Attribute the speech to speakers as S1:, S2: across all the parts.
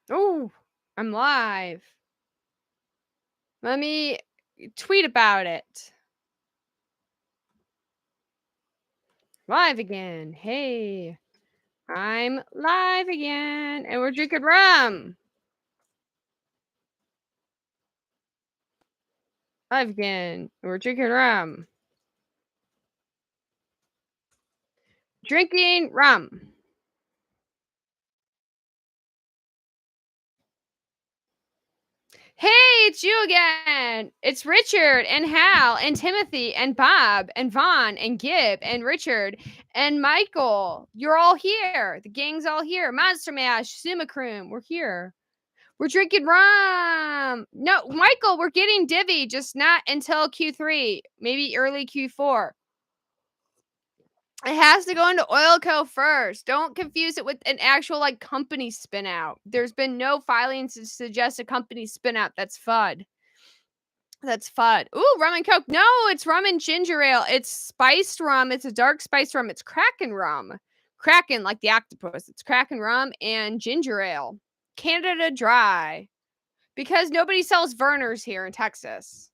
S1: Oh, I'm live. Let me tweet about it. Live again. Hey, I'm live again, and we're drinking rum. Live again, and we're drinking rum. Drinking rum. Hey, it's you again. It's Richard and Hal and Timothy and Bob and Vaughn and Gib and Richard and Michael. You're all here. The gang's all here. Monster Mash, Summacroom. We're here. We're drinking rum. No, Michael, we're getting divvy, just not until Q3, maybe early Q4. It has to go into OilCo first. Don't confuse it with an actual like company spin out. There's been no filings to suggest a company spin out. That's FUD. That's FUD. Ooh, rum and coke. No, it's rum and ginger ale. It's spiced rum. It's a dark spiced rum. It's Kraken rum. Kraken, like the octopus. It's Kraken rum and ginger ale. Canada Dry. Because nobody sells Vernors here in Texas.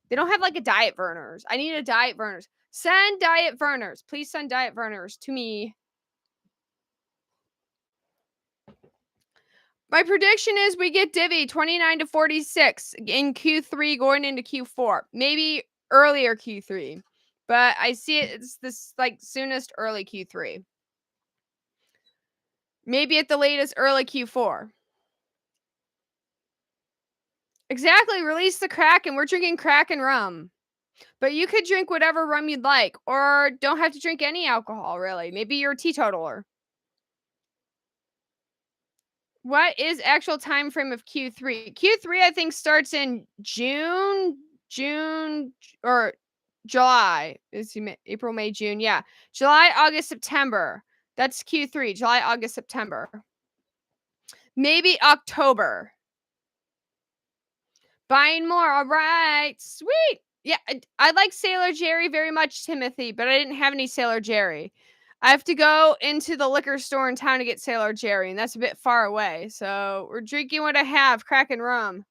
S1: They don't have like a Diet Vernors. I need a Diet Vernors. Send Diet Vernors. Please send Diet Vernors to me. My prediction is we get divvy 29 to 46 in Q3 going into Q4. Maybe earlier Q3. But I see it's this like soonest early Q3. Maybe at the latest early Q4. Exactly. Release the Kraken. We're drinking Kraken rum. But you could drink whatever rum you'd like, or don't have to drink any alcohol, really. Maybe you're a teetotaler. What is actual time frame of Q3? Q3, I think, starts in June, or July. Is April, May, June? Yeah. July, August, September. That's Q3. July, August, September. Maybe October. Buying more. All right. Sweet. Yeah, I like Sailor Jerry very much, Timothy, but I didn't have any Sailor Jerry. I have to go into the liquor store in town to get Sailor Jerry, and that's a bit far away. So we're drinking what I have, Kraken rum.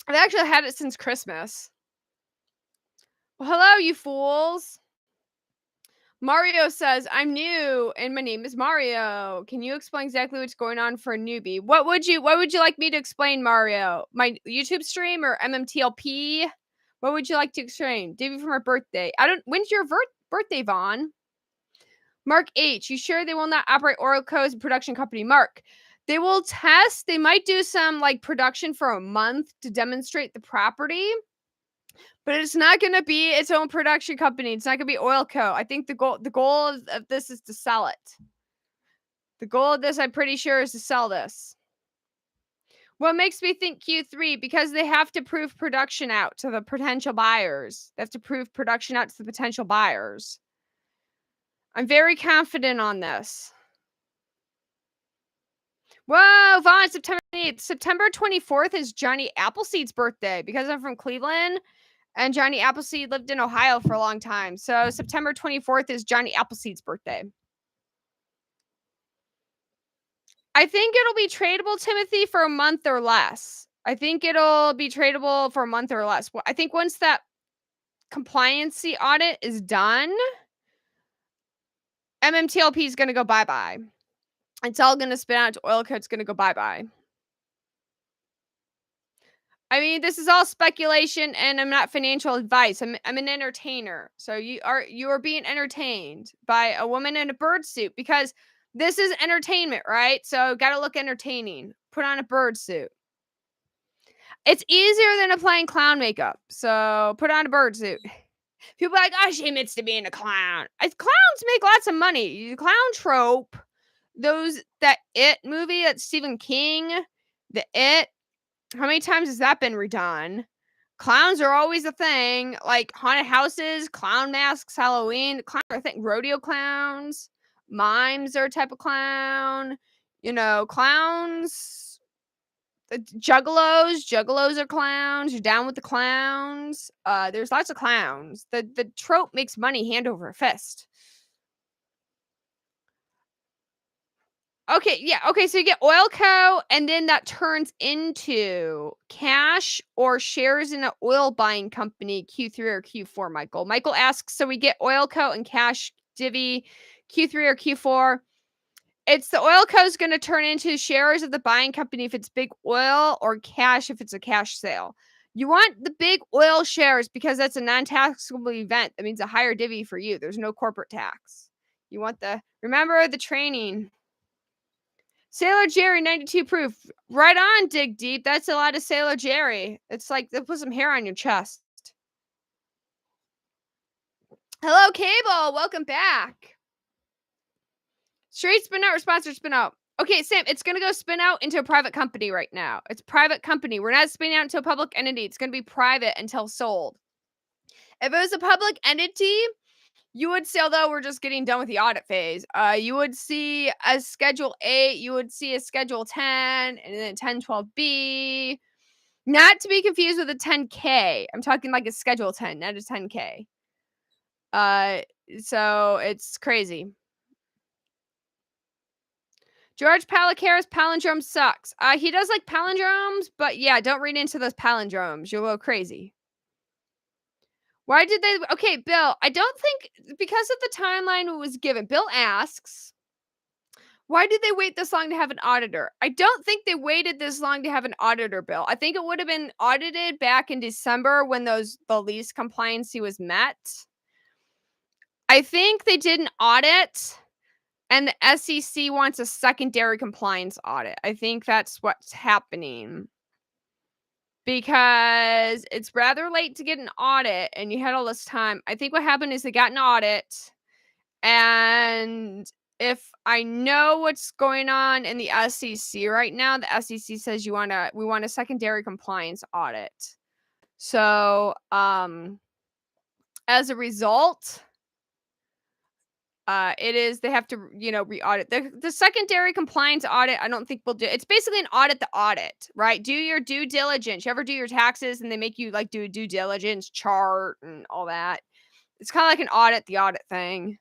S1: I've actually had it since Christmas. Well, hello, you fools. Mario says, I'm new and my name is Mario. Can you explain exactly what's going on for a newbie? What would you like me to explain, Mario? My YouTube stream or MMTLP? What would you like to explain? Divvy from our birthday. When's your birthday, Vaughn? Mark H. You sure they will not operate OilCo as a production company? Mark, they will test. They might do some like production for a month to demonstrate the property. But it's not going to be its own production company. It's not going to be OilCo. I think the goal of this is to sell it. The goal of this, I'm pretty sure, is to sell this. What makes me think Q3? Because they have to prove production out to the potential buyers. They have to prove production out to the potential buyers. I'm very confident on this. Whoa, Vaughn, September 8th. September 24th is Johnny Appleseed's birthday. Because I'm from Cleveland, and Johnny Appleseed lived in Ohio for a long time. So September 24th is Johnny Appleseed's birthday. I think it'll be tradable, Timothy, for a month or less. I think it'll be tradable for a month or less. I think once that compliancy audit is done, MMTLP is going to go bye-bye. It's all going to spin out to OilCo. It's going to go bye-bye. I mean, this is all speculation, and I'm not financial advice. I'm an entertainer. So you are being entertained by a woman in a bird suit because this is entertainment, right? So gotta look entertaining. Put on a bird suit. It's easier than applying clown makeup. So put on a bird suit. People are like, oh, she admits to being a clown. Clowns make lots of money. The clown trope, that It movie, that Stephen King, the It. How many times has that been redone? Clowns are always a thing, like haunted houses, clown masks, Halloween. I think rodeo clowns, mimes are a type of clown. Clowns, juggalos are clowns. You're down with the clowns. There's lots of clowns. The trope makes money hand over fist. Okay, yeah, okay, so you get OilCo, and then that turns into cash or shares in an oil buying company Q3 or Q4, Michael. Michael asks, so we get OilCo and cash divvy Q3 or Q4. It's the OilCo is gonna turn into shares of the buying company if it's big oil, or cash if it's a cash sale. You want the big oil shares because that's a non-taxable event. That means a higher divvy for you. There's no corporate tax. You want remember the training. Sailor Jerry 92 proof. Right on, Dig Deep. That's a lot of Sailor Jerry. It's like they put some hair on your chest. Hello, Cable. Welcome back. Straight spin out or sponsored spin out. Okay, Sam, it's going to go spin out into a private company right now. It's a private company. We're not spinning out into a public entity. It's going to be private until sold. If it was a public entity, you would say, although we're just getting done with the audit phase, you would see a Schedule 8, you would see a Schedule 10, and then 1012B. Not to be confused with a 10K. I'm talking like a Schedule 10, not a 10K. So it's crazy. George Palacaris palindrome sucks. He does like palindromes, but yeah, don't read into those palindromes. You'll go crazy. Why did they? Okay, Bill, I don't think because of the timeline it was given. Bill asks, why did they wait this long to have an auditor? I don't think they waited this long to have an auditor, Bill. I think it would have been audited back in December when the lease compliancy was met. I think they did an audit and the SEC wants a secondary compliance audit. I think that's what's happening. Because it's rather late to get an audit and you had all this time. I think what happened is they got an audit, and if I know what's going on in the SEC right now, the SEC says we want a secondary compliance audit. So, as a result, they have to, re-audit. The secondary compliance audit, I don't think we'll do. It's basically an audit the audit, right? Do your due diligence. You ever do your taxes and they make you like do a due diligence chart and all that? It's kind of like an audit the audit thing.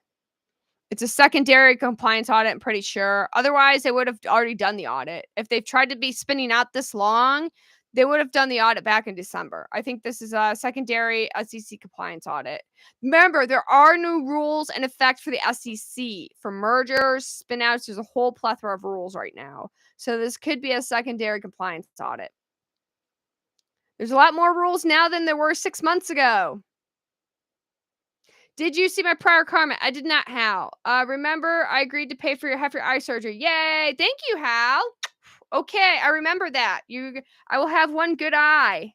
S1: It's a secondary compliance audit, I'm pretty sure. Otherwise, they would have already done the audit. If they've tried to be spinning out this long, they would have done the audit back in December. I think this is a secondary SEC compliance audit. Remember, there are new rules in effect for the SEC for mergers, spin-outs. There's a whole plethora of rules right now. So this could be a secondary compliance audit. There's a lot more rules now than there were 6 months ago. Did you see my prior comment? I did not, Hal. Remember, I agreed to pay for half your eye surgery. Yay! Thank you, Hal. Okay, I remember that. I will have one good eye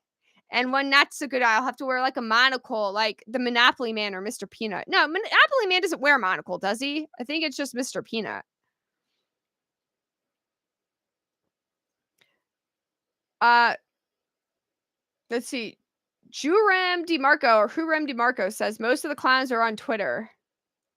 S1: and one not so good eye. I'll have to wear like a monocle, like the Monopoly Man or Mr. Peanut. No, Monopoly Man doesn't wear a monocle, does he? I think it's just Mr. Peanut. Let's see. Jurem DeMarco or Hurem DeMarco says most of the clowns are on Twitter.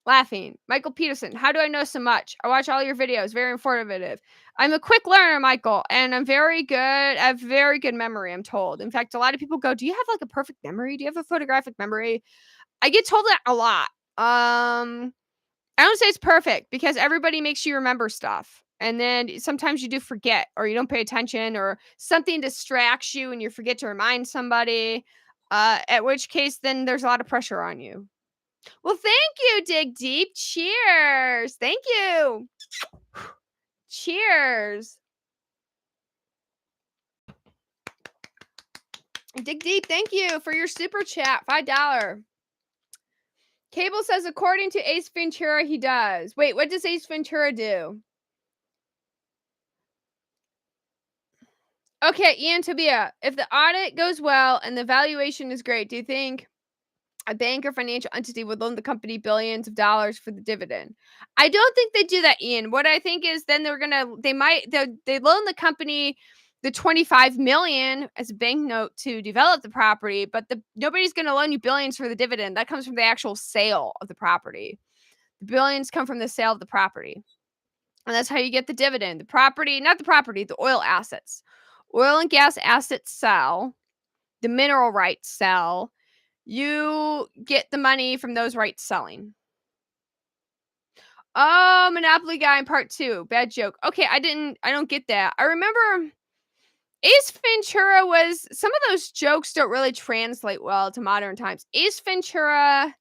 S1: Laughing. Michael Peterson, how do I know so much? I watch all your videos. Very informative. I'm a quick learner, Michael, and I'm very good. I have very good memory, I'm told. In fact, a lot of people go, do you have like a perfect memory? Do you have a photographic memory? I get told that a lot. I don't say it's perfect because everybody makes you remember stuff. And then sometimes you do forget or you don't pay attention or something distracts you and you forget to remind somebody. At which case, then there's a lot of pressure on you. Well, thank you, Dig Deep. Cheers. Thank you. Cheers. Dig Deep, thank you for your super chat. $5. Cable says, according to Ace Ventura, he does. Wait, what does Ace Ventura do? Okay, Ian Tabia, if the audit goes well and the valuation is great, do you think a bank or financial entity would loan the company billions of dollars for the dividend? I don't think they do that, Ian. What I think is then they loan the company the $25 million as a bank note to develop the property, but nobody's going to loan you billions for the dividend. That comes from the actual sale of the property. The billions come from the sale of the property. And that's how you get the dividend. The oil assets. Oil and gas assets sell. The mineral rights sell. You get the money from those rights selling. Oh, Monopoly Guy in part 2. Bad joke. Okay, I don't get that. I remember Ace Ventura was some of those jokes don't really translate well to modern times. Ace Ventura,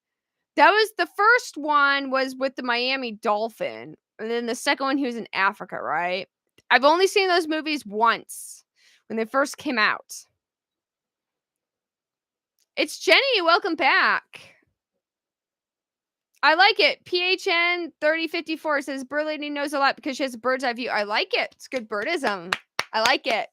S1: that was the first one was with the Miami Dolphin, and then the second one he was in Africa, right? I've only seen those movies once when they first came out. It's Jenny, welcome back. I like it. PHN 3054 says Bird Lady knows a lot because she has a bird's eye view. I like it. It's good birdism. I like it.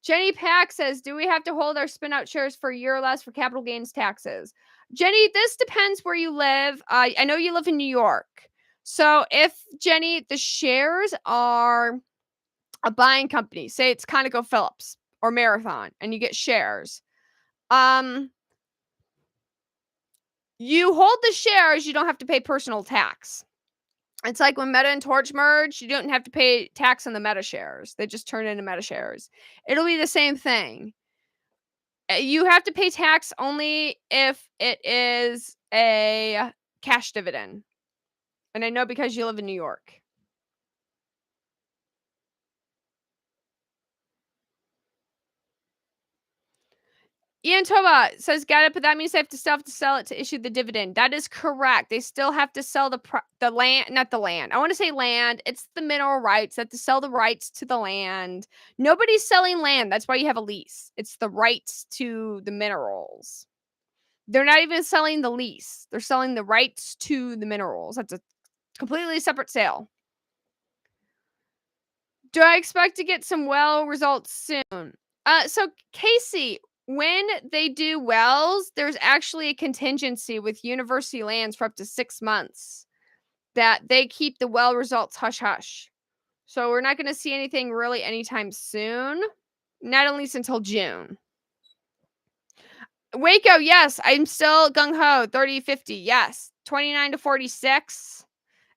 S1: Jenny Pack says, do we have to hold our spin out shares for a year or less for capital gains taxes? Jenny, this depends where you live. I know you live in New York. So if, Jenny, the shares are a buying company, say it's ConocoPhillips or Marathon, and you get shares, you hold the shares, you don't have to pay personal tax. It's like when Meta and Torch merge, you don't have to pay tax on the Meta shares. They just turn into Meta shares. It'll be the same thing. You have to pay tax only if it is a cash dividend. And I know because you live in New York. Ian Toba says, got it, but that means they have to still have to sell it to issue the dividend. That is correct. They still have to sell the land, not the land. I want to say land. It's the mineral rights. They have to sell the rights to the land. Nobody's selling land. That's why you have a lease. It's the rights to the minerals. They're not even selling the lease. They're selling the rights to the minerals. That's a completely separate sale. Do I expect to get some well results soon? So Casey, when they do wells, there's actually a contingency with university lands for up to 6 months that they keep the well results hush hush. So we're not going to see anything really anytime soon, not at least until June. Waco, yes, I'm still gung ho. 30-50, yes. 29 to 46.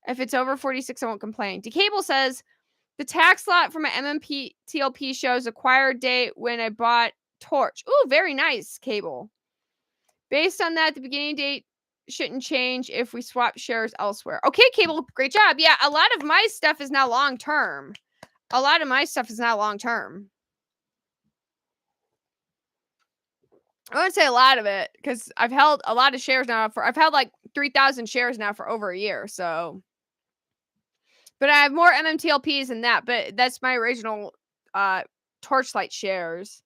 S1: If it's over 46, I won't complain. DeCable says, the tax lot from an MMTLP shows acquired date when I bought Torch. Ooh, very nice, Cable. Based on that, the beginning date shouldn't change if we swap shares elsewhere. Okay, Cable, great job. Yeah, a lot of my stuff is now long-term. I wouldn't say a lot of it because I've held a lot of shares now I've held like 3,000 shares now for over a year. So, but I have more MMTLPs than that. But that's my original Torchlight shares.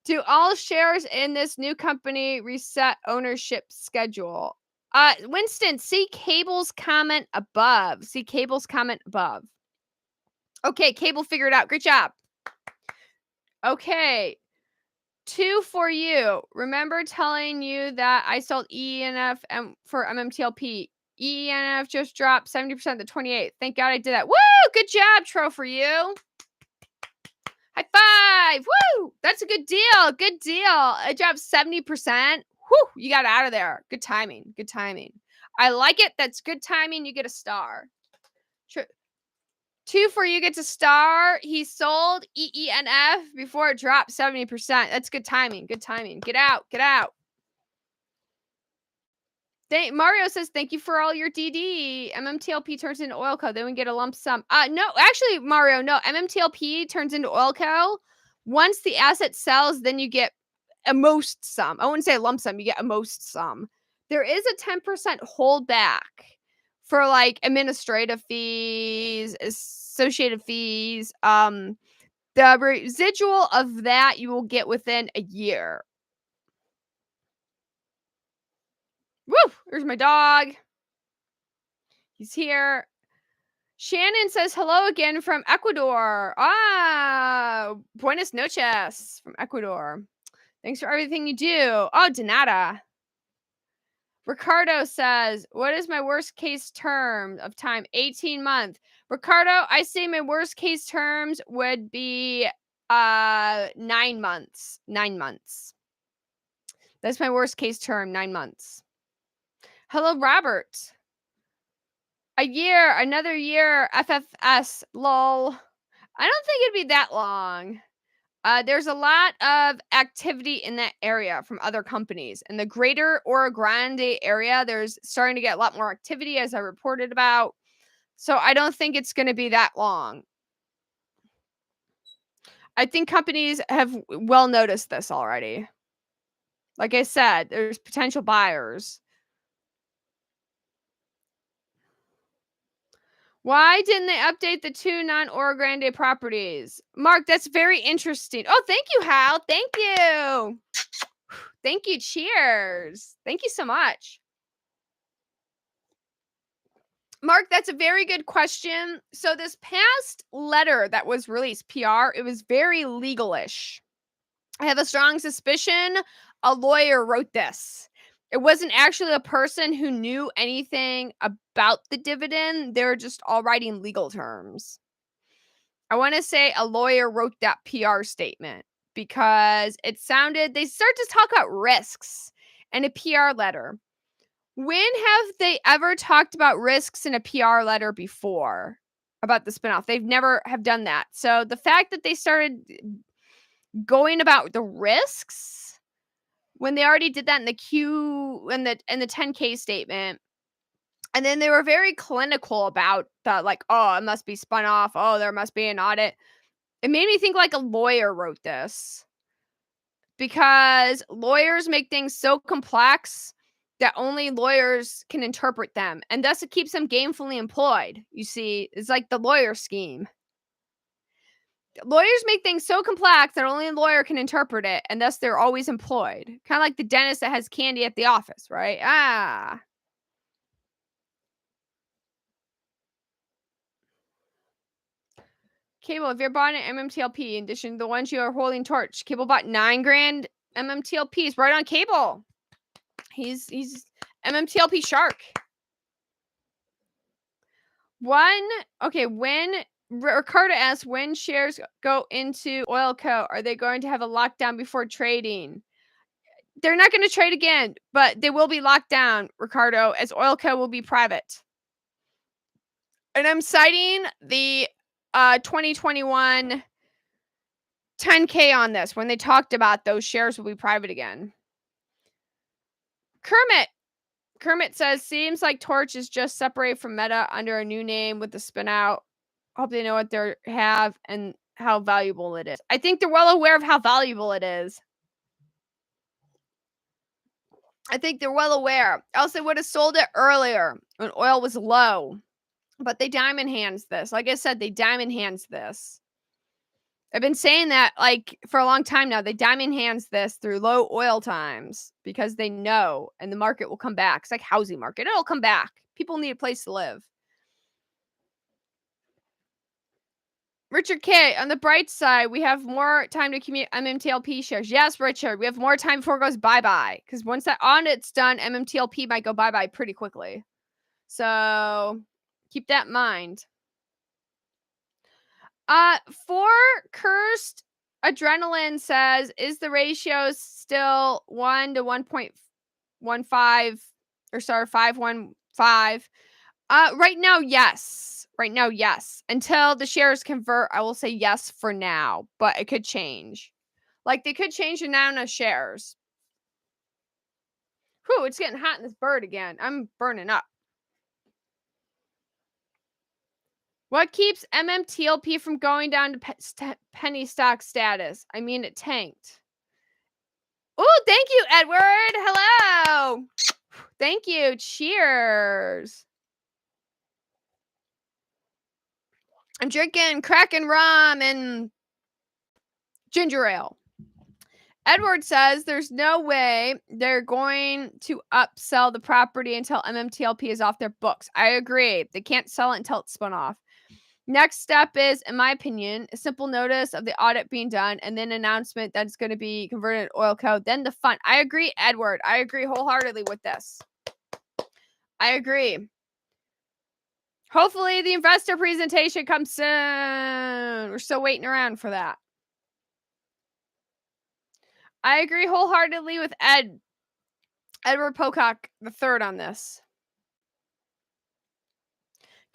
S1: Do all shares in this new company reset ownership schedule? Winston, see Cable's comment above. Okay, Cable figured it out. Great job. Okay. 2 for you. Remember telling you that I sold ENF for MMTLP. ENF just dropped 70% to 28. Thank God I did that. Woo! Good job, Tro, for you. High five! Woo! That's a good deal. Good deal. It dropped 70%. Whew! You got out of there. Good timing. I like it. That's good timing. You get a star. 2 for you gets a star. He sold EENF before it dropped 70%. That's good timing. Get out. Mario says, thank you for all your DD. MMTLP turns into OilCo. Then we get a lump sum. No, actually, Mario, no. MMTLP turns into OilCo. Once the asset sells, then you get a most sum. I wouldn't say a lump sum. You get a most sum. There is a 10% holdback for like administrative fees, associated fees. The residual of that you will get within a year. Woo! There's my dog. He's here. Shannon says hello again from Ecuador. Buenas noches from Ecuador. Thanks for everything you do. Oh, de nada. Ricardo says, what is my worst case term of time? 18 months. Ricardo, I say my worst case terms would be 9 months. 9 months. That's my worst case term, 9 months. Hello, Robert. A year, another year, FFS, lol. I don't think it'd be that long. There's a lot of activity in that area from other companies. In the greater Oro Grande area, there's starting to get a lot more activity, as I reported about. So I don't think it's going to be that long. I think companies have well noticed this already. Like I said, there's potential buyers. Why didn't they update the 2 non-Oro Grande properties? Mark, that's very interesting. Oh, thank you, Hal. Thank you. Thank you. Cheers. Thank you so much. Mark, that's a very good question. So this past letter that was released, PR, it was very legalish. I have a strong suspicion a lawyer wrote this. It wasn't actually a person who knew anything about the dividend. They were just all writing legal terms. I want to say a lawyer wrote that PR statement because it sounded, they start to talk about risks in a PR letter. When have they ever talked about risks in a PR letter before about the spinoff? They've never have done that. So the fact that they started going about the risks when they already did that in the Q in the 10K statement, and then they were very clinical about the like, oh, it must be spun off. Oh, there must be an audit. It made me think like a lawyer wrote this because lawyers make things so complex that only lawyers can interpret them, and thus it keeps them gainfully employed. You see, it's like the lawyer scheme. Lawyers make things so complex that only a lawyer can interpret it, and thus they're always employed. Kind of like the dentist that has candy at the office, right? Cable, if you're bought an MMTLP, in addition to the ones you are holding torch, Cable bought 9 grand MMTLPs right on Cable. He's MMTLP shark. When Ricardo asks, when shares go into OilCo, are they going to have a lockdown before trading? They're not going to trade again, but they will be locked down, Ricardo, as OilCo will be private. And I'm citing the 2021 10K on this when they talked about those shares will be private again. Kermit says, seems like Torch is just separated from Meta under a new name with the spin out. Hope they know what they have and how valuable it is. I think they're well aware of how valuable it is. I think they're well aware. Else they would have sold it earlier when oil was low. But they diamond hands this. Like I said, they diamond hands this. I've been saying that like for a long time now. They diamond hands this through low oil times because they know and the market will come back. It's like housing market. It'll come back. People need a place to live. Richard K, on the bright side, we have more time to commute MMTLP shares. Yes, Richard, we have more time before it goes bye-bye. Because once that audit's done, MMTLP might go bye-bye pretty quickly. So keep that in mind. For Cursed Adrenaline says, is the ratio still 1 to 1.15 or sorry, 515? Right now, yes. Right now, yes. Until the shares convert, I will say yes for now, but it could change. Like they could change the amount of shares. Whew, it's getting hot in this bird again. I'm burning up. What keeps MMTLP from going down to penny stock status? I mean, it tanked. Oh, thank you, Edward. Hello. Thank you. Cheers. I'm drinking Kraken rum and ginger ale. Edward says there's no way they're going to upsell the property until MMTLP is off their books. I agree. They can't sell it until it's spun off. Next step is, in my opinion, a simple notice of the audit being done and then announcement that it's going to be converted to OilCo, then the fund. I agree, Edward. I agree wholeheartedly with this. I agree. Hopefully the investor presentation comes soon. We're still waiting around for that. I agree wholeheartedly with Edward Pocock III on this.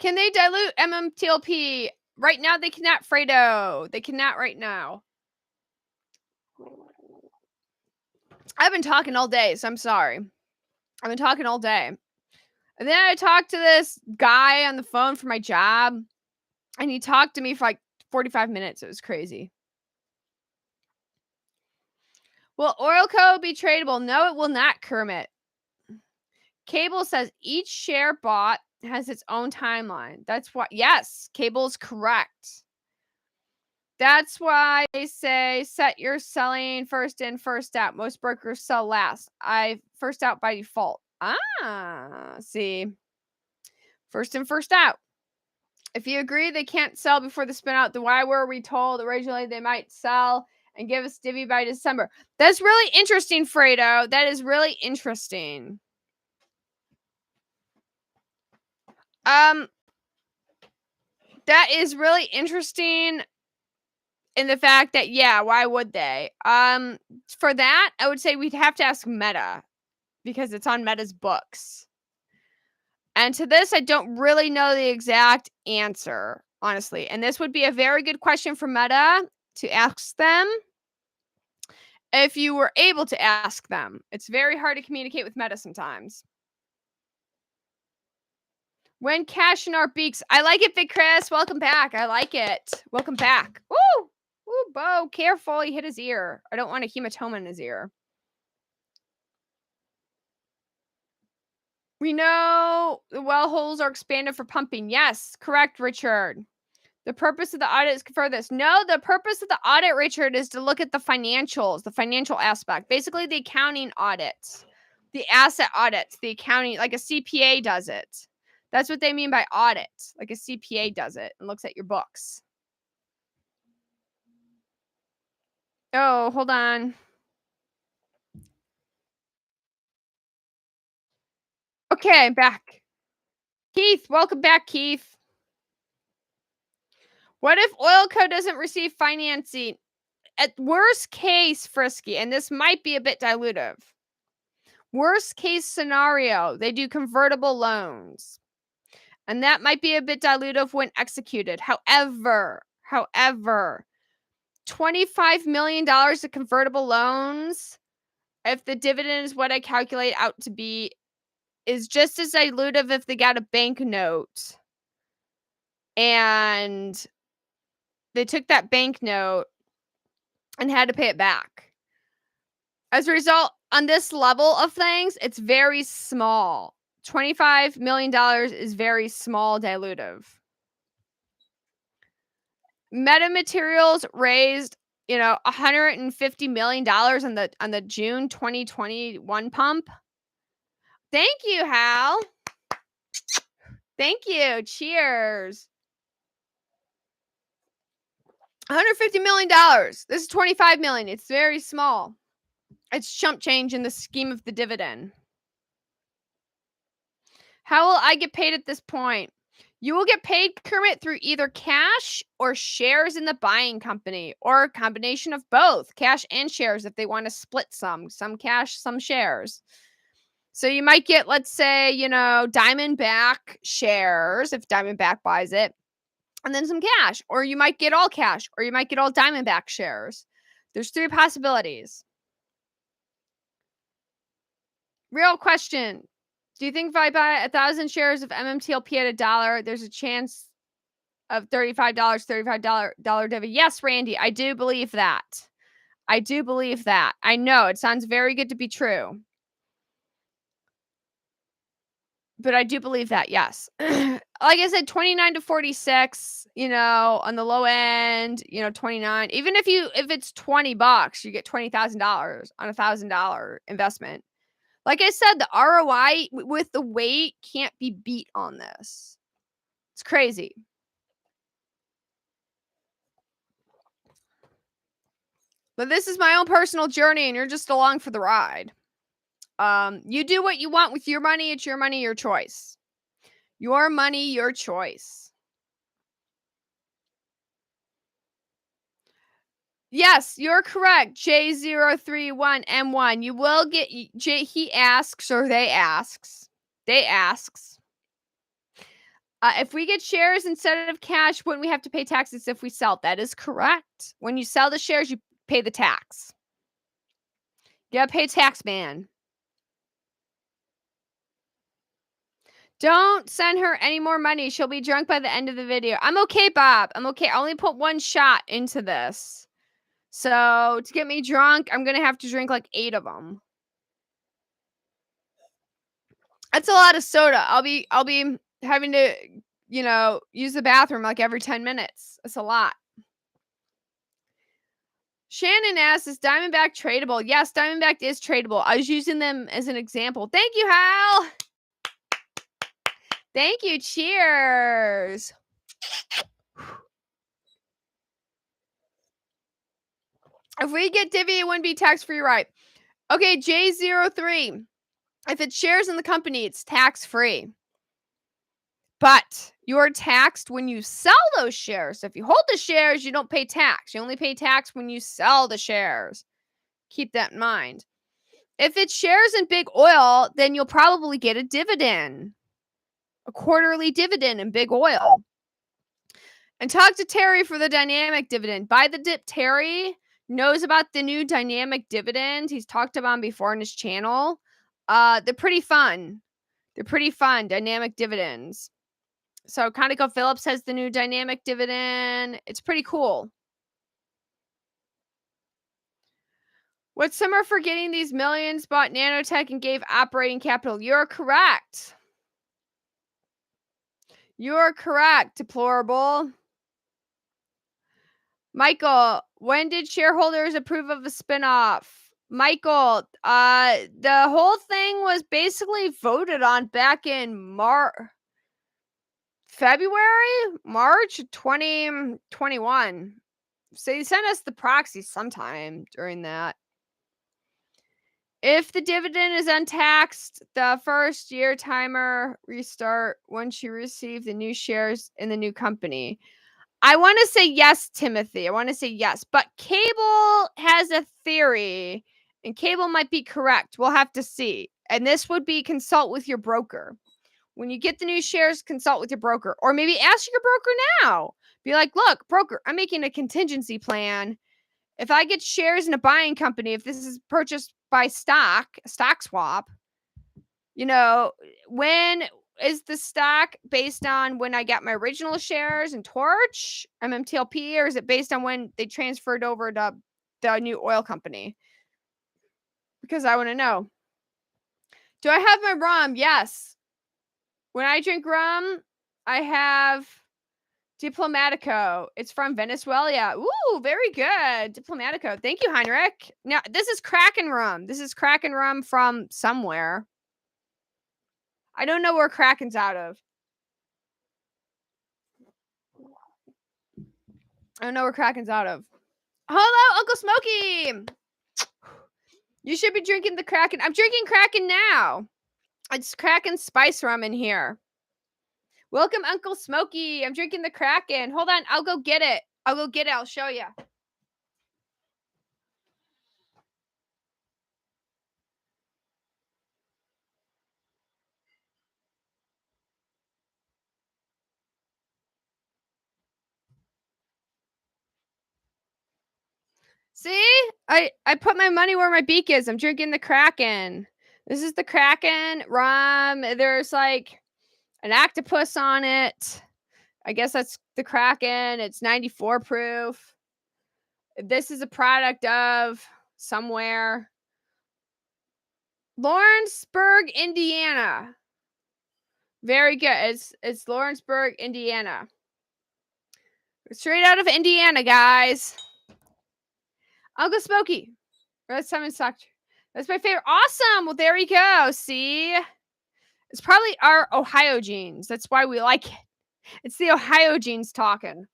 S1: Can they dilute MMTLP? Right now, they cannot, Fredo. They cannot right now. I've been talking all day, so I'm sorry. I've been talking all day. And then I talked to this guy on the phone for my job, and he talked to me for like 45 minutes. It was crazy. Will OilCo be tradable? No, it will not, Kermit. Cable says each share bought has its own timeline. That's why, yes, Cable's correct. That's why they say set your selling first in, first out. Most brokers sell last. I first out by default. See. First in, first out. If you agree they can't sell before the spin out, then why were we told originally they might sell and give us divvy by December? That's really interesting, Fredo. That is really interesting. That is really interesting in the fact that, yeah, why would they? For that, I would say we'd have to ask Meta because it's on Meta's books. And to this, I don't really know the exact answer, honestly. And this would be a very good question for Meta to ask them if you were able to ask them. It's very hard to communicate with Meta sometimes. When cash in our beaks. I like it, Big Chris. Welcome back. I like it. Welcome back. Woo! Woo, Bo. Careful. He hit his ear. I don't want a hematoma in his ear. We know the well holes are expanded for pumping. Yes, correct, Richard. The purpose of the audit is for this. No, the purpose of the audit, Richard, is to look at the financials, the financial aspect. Basically, the accounting audits, the asset audits, the accounting, like a CPA does it. That's what they mean by audit. Like a CPA does it and looks at your books. Oh, hold on. Okay, I'm back. Keith, welcome back, Keith. What if OilCo doesn't receive financing? At worst case, Frisky, and this might be a bit dilutive. Worst case scenario, they do convertible loans. And that might be a bit dilutive when executed. However, $25 million of convertible loans, if the dividend is what I calculate out to be, is just as dilutive if they got a bank note and they took that bank note and had to pay it back. As a result, on this level of things, it's very small. $25 million is very small dilutive. Metamaterials raised, $150 million on the June 2021 pump. Thank you, Hal. Thank you. Cheers. $150 million. This is $25 million. It's very small. It's chump change in the scheme of the dividend. How will I get paid at this point? You will get paid, Kermit, through either cash or shares in the buying company, or a combination of both, cash and shares if they want to split some cash, some shares. So you might get, let's say, Diamondback shares if Diamondback buys it, and then some cash. Or you might get all cash, or you might get all Diamondback shares. There's 3 possibilities. Real question. Do you think if I buy 1,000 shares of MMTLP at $1, there's a chance of $35 divvy? Yes, Randy, I do believe that. I know it sounds very good to be true. But I do believe that, yes. Like I said, 29 to 46, on the low end, 29. Even if it's $20, you get $20,000 on $1,000 investment. Like I said, the ROI with the weight can't be beat on this. It's crazy. But this is my own personal journey, and you're just along for the ride. You do what you want with your money. It's your money, your choice. Your money, your choice. Yes, you're correct. J031M1. You will get he asks or they asks. They asks. If we get shares instead of cash, wouldn't we have to pay taxes if we sell? That is correct. When you sell the shares, you pay the tax. You gotta pay tax, man. Don't send her any more money. She'll be drunk by the end of the video. I'm okay, Bob. I'm okay. I only put one shot into this. So to get me drunk, I'm gonna have to drink like 8 of them. That's a lot of soda. I'll be having to, use the bathroom like every 10 minutes. That's a lot. Shannon asks, is Diamondback tradable? Yes, Diamondback is tradable. I was using them as an example. Thank you, Hal. Thank you. Cheers. If we get divvy, it wouldn't be tax-free, right? Okay, J03. If it's shares in the company, it's tax-free. But you're taxed when you sell those shares. If you hold the shares, you don't pay tax. You only pay tax when you sell the shares. Keep that in mind. If it's shares in Big Oil, then you'll probably get a dividend, a quarterly dividend in Big Oil. And talk to Terry for the dynamic dividend. Buy the dip. Terry knows about the new dynamic dividend. He's talked about them before on his channel. They're pretty fun. They're pretty fun. Dynamic dividends. So ConocoPhillips has the new dynamic dividend. It's pretty cool. What's summer for getting these millions, bought nanotech and gave operating capital? You're correct. You're correct, deplorable. Michael, when did shareholders approve of a spinoff? Michael, the whole thing was basically voted on back in March 2021. So you sent us the proxy sometime during that. If the dividend is untaxed, the first year timer restart once you receive the new shares in the new company. I want to say yes, Timothy. I want to say yes. But Cable has a theory, and Cable might be correct. We'll have to see. And this would be consult with your broker. When you get the new shares, consult with your broker. Or maybe ask your broker now. Be like, look, broker, I'm making a contingency plan. If I get shares in a buying company, if this is purchased by stock swap, when is the stock based on when I got my original shares in Torch, MMTLP, or is it based on when they transferred over to the new oil company? Because I want to know. Do I have my rum? Yes. When I drink rum, I have Diplomatico. It's from Venezuela. Ooh, very good. Diplomatico. Thank you, Heinrich. Now, this is Kraken rum. This is Kraken rum from somewhere. I don't know where Kraken's out of. I don't know where Kraken's out of. Hello, Uncle Smokey. You should be drinking the Kraken. I'm drinking Kraken now. It's Kraken spice rum in here. Welcome, Uncle Smokey. I'm drinking the Kraken. Hold on. I'll go get it. I'll show you. See? I put my money where my beak is. I'm drinking the Kraken. This is the Kraken rum. There's like an octopus on it. I guess that's the Kraken. It's 94 proof. This is a product of somewhere. Lawrenceburg, Indiana. Very good. It's Lawrenceburg, Indiana. Straight out of Indiana, guys. Uncle Smokey. That's Simon Stock. That's my favorite. Awesome. Well, there we go. See? It's probably our Ohio genes. That's why we like it. It's the Ohio genes talking.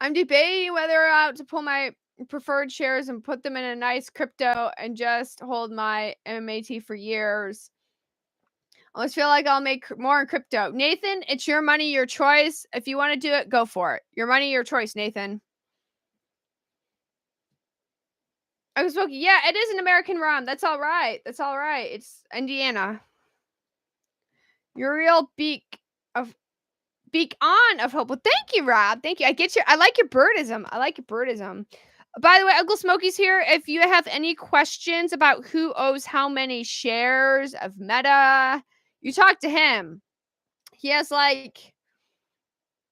S1: I'm debating whether or not to pull my preferred shares and put them in a nice crypto and just hold my MMAT for years. I always feel like I'll make more in crypto. Nathan, it's your money, your choice. If you want to do it, go for it. Your money, your choice, Nathan. I was smoking. Yeah, it is an American rum. That's all right. That's all right. It's Indiana. Your real beak on of hope. Well, thank you, Rob. Thank you. I get you. I like your birdism. By the way, Uncle Smokey's here. If you have any questions about who owes how many shares of Meta, you talk to him. He has like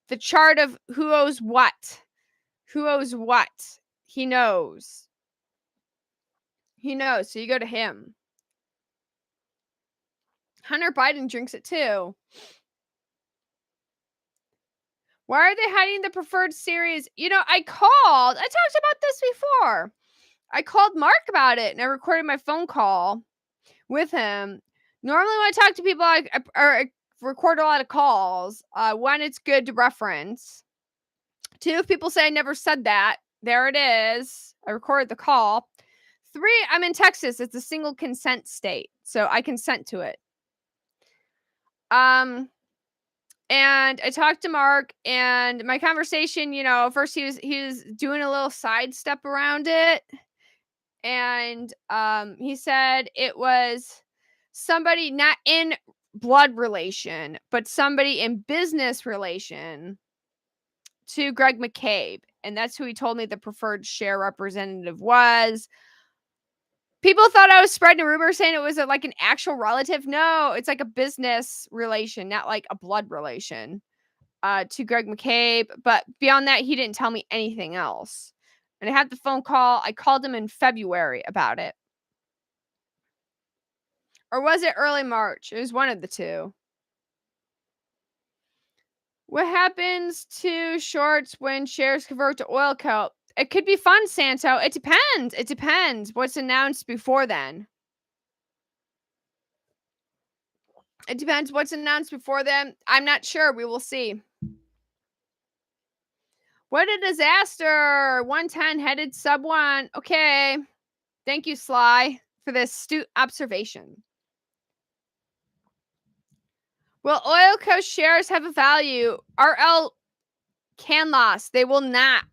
S1: the chart of who owes what. Who owes what. He knows. He knows. So you go to him. Hunter Biden drinks it too. Why are they hiding the preferred series? You know, I talked about this before. I called Mark about it and I recorded my phone call with him. Normally when I talk to people, I record a lot of calls. One, it's good to reference. Two, if people say I never said that, there it is. I recorded the call. Three, I'm in Texas. It's a single consent state, so I consent to it. And I talked to Mark, and my conversation, you know, first he was doing a little sidestep around it, and he said it was somebody not in blood relation, but somebody in business relation to Greg McCabe, and that's who he told me the preferred share representative was. People thought I was spreading a rumor saying it was like an actual relative. No, it's like a business relation, not like a blood relation. To Greg McCabe, but beyond that, he didn't tell me anything else. And I had the phone call. I called him in February about it. Or was it early March? It was one of the two. What happens to shorts when shares convert to OilCo? It could be fun, Santo. It depends. It depends what's announced before then. It depends what's announced before then. I'm not sure. We will see. What a disaster. 110 headed sub 1. Okay. Thank you, Sly, for this astute observation. Will OilCo shares have a value? RL can loss. They will not.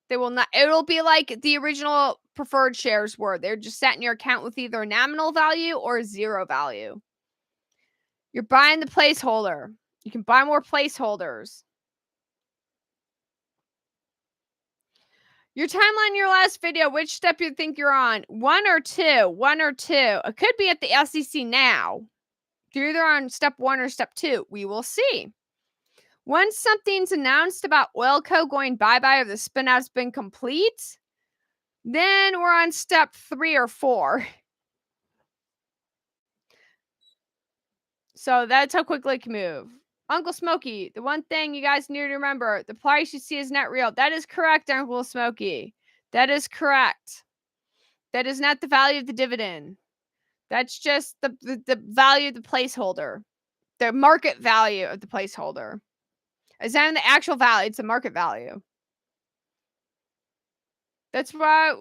S1: They will not. It'll be like the original preferred shares were. They're just sat in your account with either a nominal value or zero value. You're buying the placeholder. You can buy more placeholders. Your timeline in your last video, which step you think you're on? 1 or 2? 1 or 2. It could be at the SEC now. You're either on step 1 or step 2. We will see. Once something's announced about OilCo going bye-bye or the spin-out's been complete, then we're on step 3 or 4. So that's how quickly it can move. Uncle Smokey, the one thing you guys need to remember, the price you see is not real. That is correct, Uncle Smokey. That is correct. That is not the value of the dividend. That's just the value of the placeholder. The market value of the placeholder. It's not the actual value, it's the market value. That's why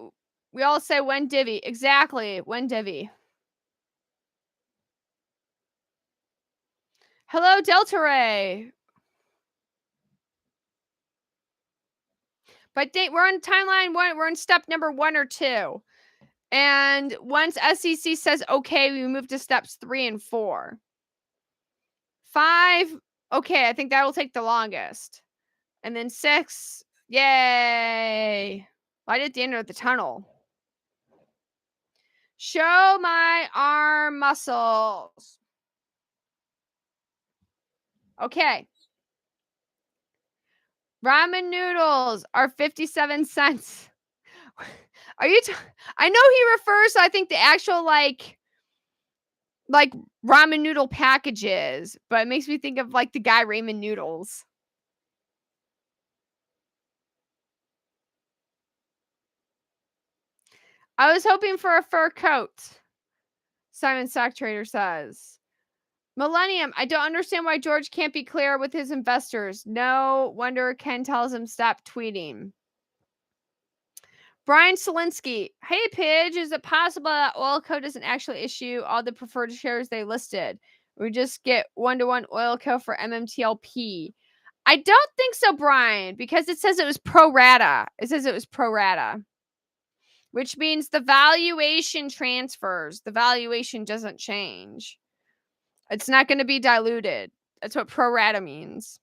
S1: we all say when divvy. Exactly, when divvy. Hello, Delta Ray. But we're on timeline 1. We're on step number 1 or 2. And once SEC says okay, we move to steps 3 and 4. 5, okay, I think that will take the longest. And then 6, yay. Light at the end of the tunnel. Show my arm muscles. Okay. Ramen noodles are 57 cents. Are you I know he refers, I think, the actual like ramen noodle packages, but it makes me think of like the guy ramen noodles. I was hoping for a fur coat, Simon Stock Trader says. Millennium, I don't understand why George can't be clear with his investors. No wonder Ken tells him stop tweeting. Brian Solinsky, hey Pidge, is it possible that OilCo doesn't actually issue all the preferred shares they listed? We just get 1-to-1 OilCo for MMTLP. I don't think so, Brian, because it says it was pro rata. It says it was pro rata, which means the valuation transfers. The valuation doesn't change. It's not going to be diluted. That's what pro rata means.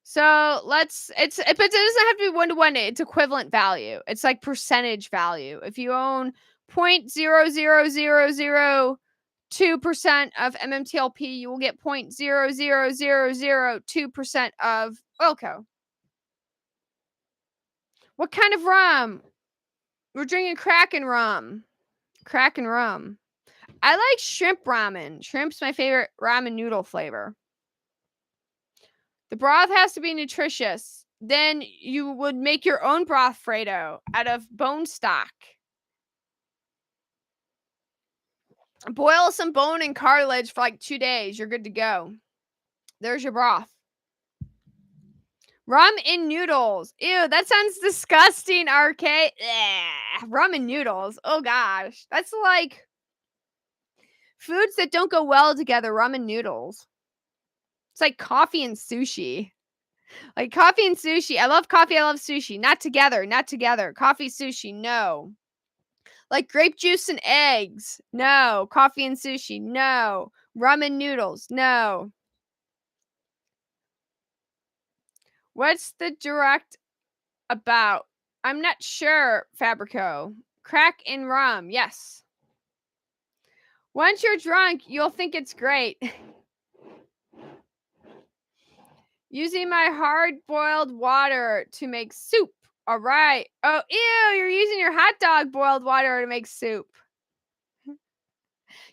S1: So let's but it doesn't have to be 1-to-1. It's equivalent value. It's like percentage value. If you own 0.00002% of MMTLP, you will get 0.00002% of OilCo. What kind of rum? We're drinking Kraken rum. Kraken rum. I like shrimp ramen. Shrimp's my favorite ramen noodle flavor. The broth has to be nutritious. Then you would make your own broth, Fredo, out of bone stock. Boil some bone and cartilage for like 2 days. You're good to go. There's your broth. Rum in noodles. Ew, that sounds disgusting, RK. Ugh, rum and noodles. Oh gosh. That's like foods that don't go well together. Rum and noodles. It's like coffee and sushi. Like coffee and sushi. I love coffee. I love sushi. Not together. Not together. Coffee, sushi. No. Like grape juice and eggs. No. Coffee and sushi. No. Rum and noodles. No. What's the direct about? I'm not sure, Fabrico. Crack in rum. Yes. Once you're drunk, you'll think it's great. Using my hard-boiled water to make soup. All right. Oh, ew, you're using your hot dog boiled water to make soup.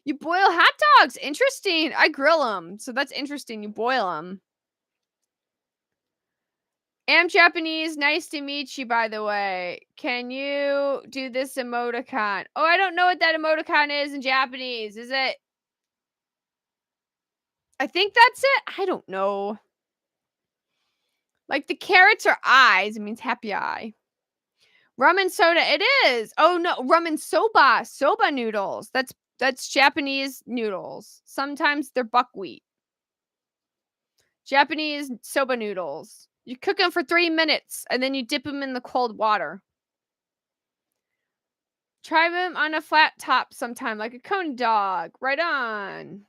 S1: You boil hot dogs. Interesting. I grill them. So that's interesting. You boil them. Am Japanese. Nice to meet you, by the way. Can you do this emoticon? Oh, I don't know what that emoticon is in Japanese. Is it? I think that's it. I don't know. Like the carrots are eyes. It means happy eye. Rum and soda. It is. Oh no, rum and soba. Soba noodles. That's Japanese noodles. Sometimes they're buckwheat. Japanese soba noodles. You cook them for 3 minutes and then you dip them in the cold water. Try them on a flat top sometime, like a cone dog. Right on.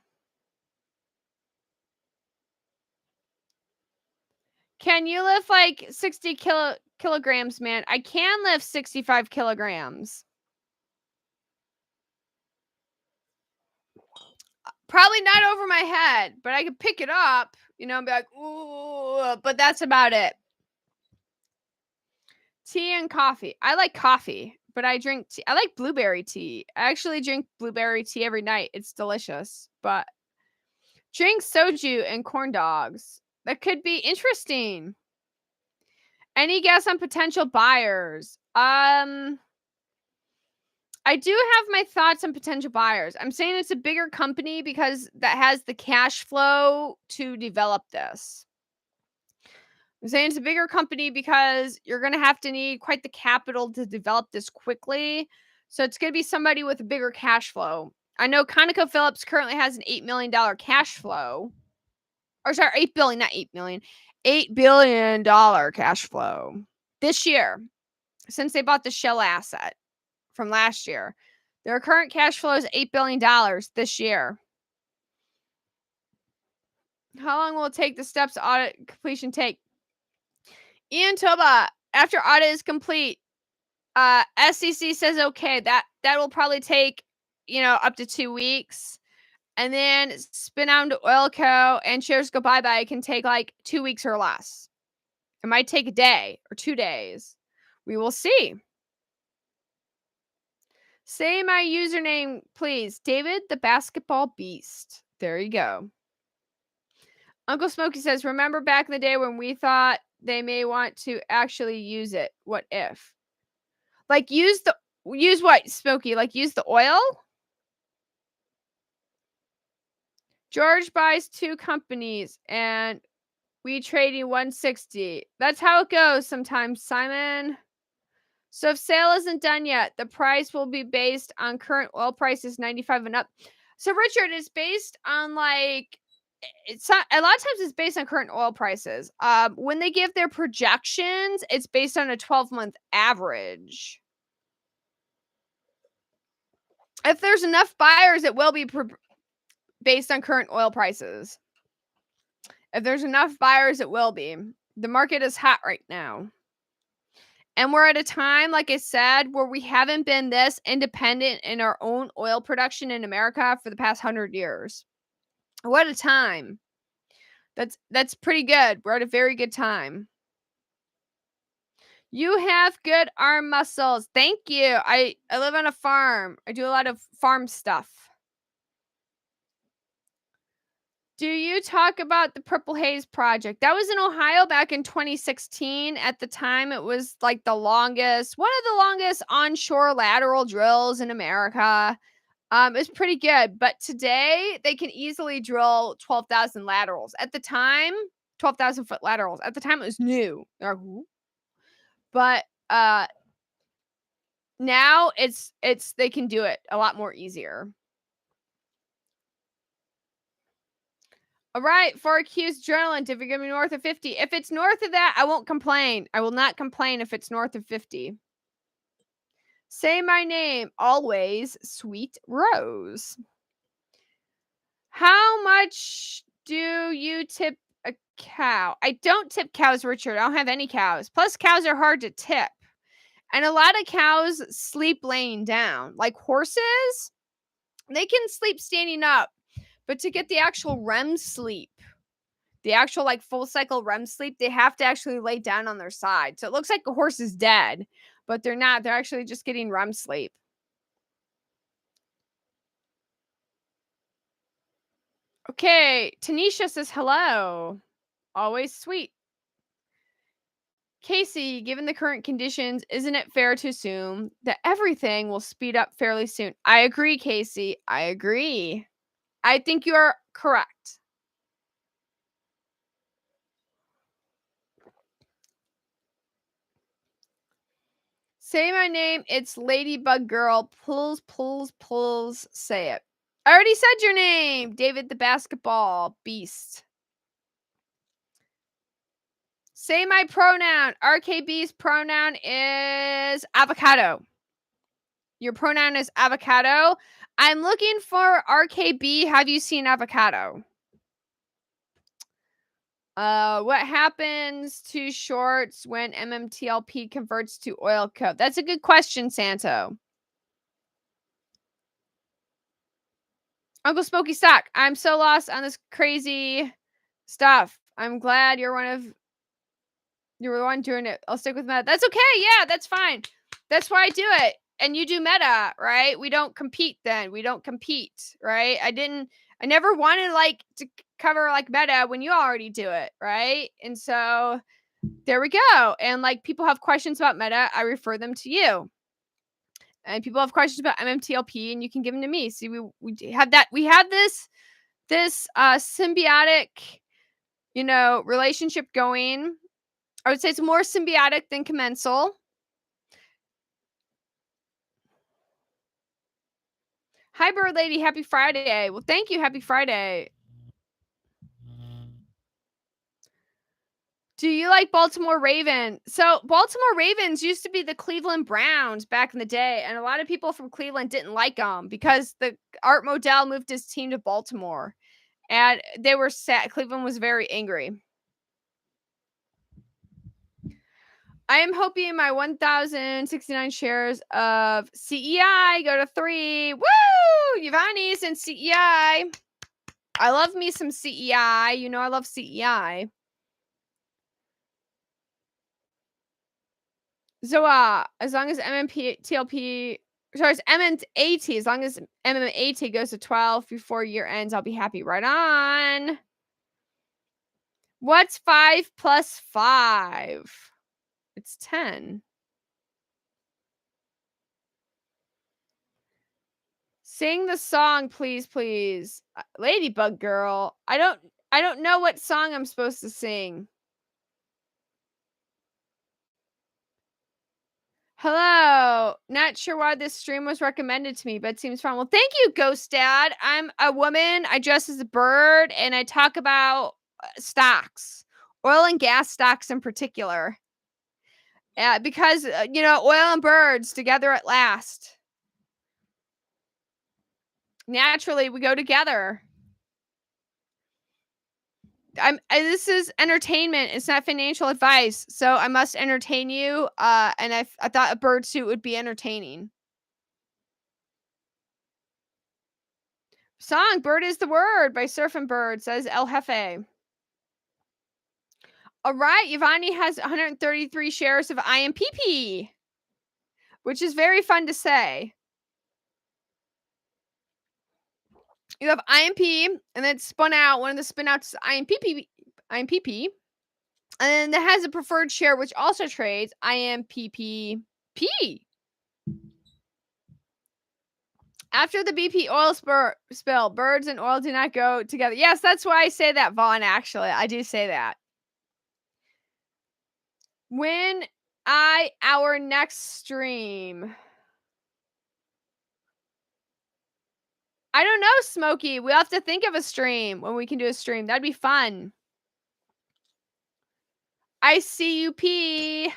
S1: Can you lift like 60 kilograms, man? I can lift 65 kilograms. Probably not over my head, but I could pick it up, you know, and be like, ooh, but that's about it. Tea and coffee. I like coffee, but I drink tea. I like blueberry tea. I actually drink blueberry tea every night. It's delicious, but drink soju and corn dogs. That could be interesting. Any guess on potential buyers? I do have my thoughts on potential buyers. I'm saying it's a bigger company because that has the cash flow to develop this. I'm saying it's a bigger company because you're going to have to need quite the capital to develop this quickly. So it's going to be somebody with a bigger cash flow. I know ConocoPhillips currently has an $8 million cash flow. Or sorry, 8 billion, not 8 million. $8 billion cash flow this year since they bought the Shell asset from last year. Their current cash flow is $8 billion this year. How long will it take the steps audit completion take? Ian Toba, after audit is complete, SEC says okay. That will probably take, up to 2 weeks. And then spin out to OilCo and shares go bye-bye. It can take like 2 weeks or less. It might take a day or 2 days. We will see. Say my username, please. David the Basketball Beast. There you go. Uncle Smokey says, remember back in the day when we thought they may want to actually use it? What if? Like use what, Smokey? Like use the oil? George buys 2 companies and we trading 160. That's how it goes sometimes, Simon. So if sale isn't done yet, the price will be based on current oil prices 95 and up. So Richard, is based on like it's not, a lot of times it's based on current oil prices. When they give their projections, it's based on a 12-month average. If there's enough buyers, it will be based on current oil prices. If there's enough buyers, it will be. The market is hot right now. And we're at a time, like I said, where we haven't been this independent in our own oil production in America for the past 100 years. What a time. That's pretty good. We're at a very good time. You have good arm muscles. Thank you. I live on a farm. I do a lot of farm stuff. Do you talk about the Purple Haze project? That was in Ohio back in 2016. At the time, it was like one of the longest onshore lateral drills in America. It's pretty good, but today they can easily drill 12,000 laterals. At the time, 12,000 foot laterals. At the time, it was new. But now it's they can do it a lot more easier. All right, for accused journalist, if you're gonna be north of 50. If it's north of that, I won't complain. I will not complain if it's north of 50. Say my name always, Sweet Rose. How much do you tip a cow? I don't tip cows, Richard. I don't have any cows. Plus, cows are hard to tip. And a lot of cows sleep laying down. Like horses, they can sleep standing up. But to get the actual REM sleep, the actual like full cycle REM sleep, they have to actually lay down on their side. So it looks like a horse is dead, but they're not. They're actually just getting REM sleep. Okay, Tanisha says hello. Always sweet. Casey, given the current conditions, isn't it fair to assume that everything will speed up fairly soon? I agree, Casey. I agree. I think you are correct. Say my name. It's Ladybug Girl. Pulls. Say it. I already said your name. David the Basketball Beast. Say my pronoun. RKB's pronoun is avocado. Your pronoun is avocado. I'm looking for RKB. Have you seen avocado? What happens to shorts when MMTLP converts to OilCo? That's a good question, Santo. Uncle Smokey Stock. I'm so lost on this crazy stuff. I'm glad you were the one doing it. I'll stick with meta. That's okay. Yeah, that's fine. That's why I do it. And you do meta, right? We don't compete then. We don't compete, right? I never wanted to cover meta when you already do it, right? And so there we go. And people have questions about meta, I refer them to you. And people have questions about MMTLP, and you can give them to me. See, we have that. We have this symbiotic, relationship going. I would say it's more symbiotic than commensal. Hi, Bird Lady. Happy Friday. Well, thank you. Happy Friday. Do you like Baltimore Ravens? So Baltimore Ravens used to be the Cleveland Browns back in the day, and a lot of people from Cleveland didn't like them because the Art Modell moved his team to Baltimore, and they were sad. Cleveland was very angry. I am hoping my 1,069 shares of CEI go to 3. Woo! Yvonne's in CEI. I love me some CEI. You know I love CEI. So, as long as MMTLP, sorry, it's MMAT, as long as MMAT goes to 12 before year ends, I'll be happy. Right on. What's 5 plus 5? It's 10. Sing the song, please. Ladybug Girl. I don't know what song I'm supposed to sing. Hello. Not sure why this stream was recommended to me, but it seems fun. Well, thank you, Ghost Dad. I'm a woman. I dress as a bird, and I talk about stocks, oil and gas stocks in particular. Yeah, because oil and birds together at last. Naturally, we go together. This is entertainment. It's not financial advice. So I must entertain you. And I thought a bird suit would be entertaining. Song "Bird is the Word" by Surfing Bird, says El Jefe. All right, Yvonne has 133 shares of IMPP, which is very fun to say. You have IMP, and then spun out. One of the spin outs is IMPP, and then that has a preferred share, which also trades IMPPP. After the BP oil spill, birds and oil do not go together. Yes, that's why I say that, Vaughn, actually. I do say that. When our next stream? I don't know, Smokey. We'll have to think of a stream when we can do a stream. That'd be fun. ICUP.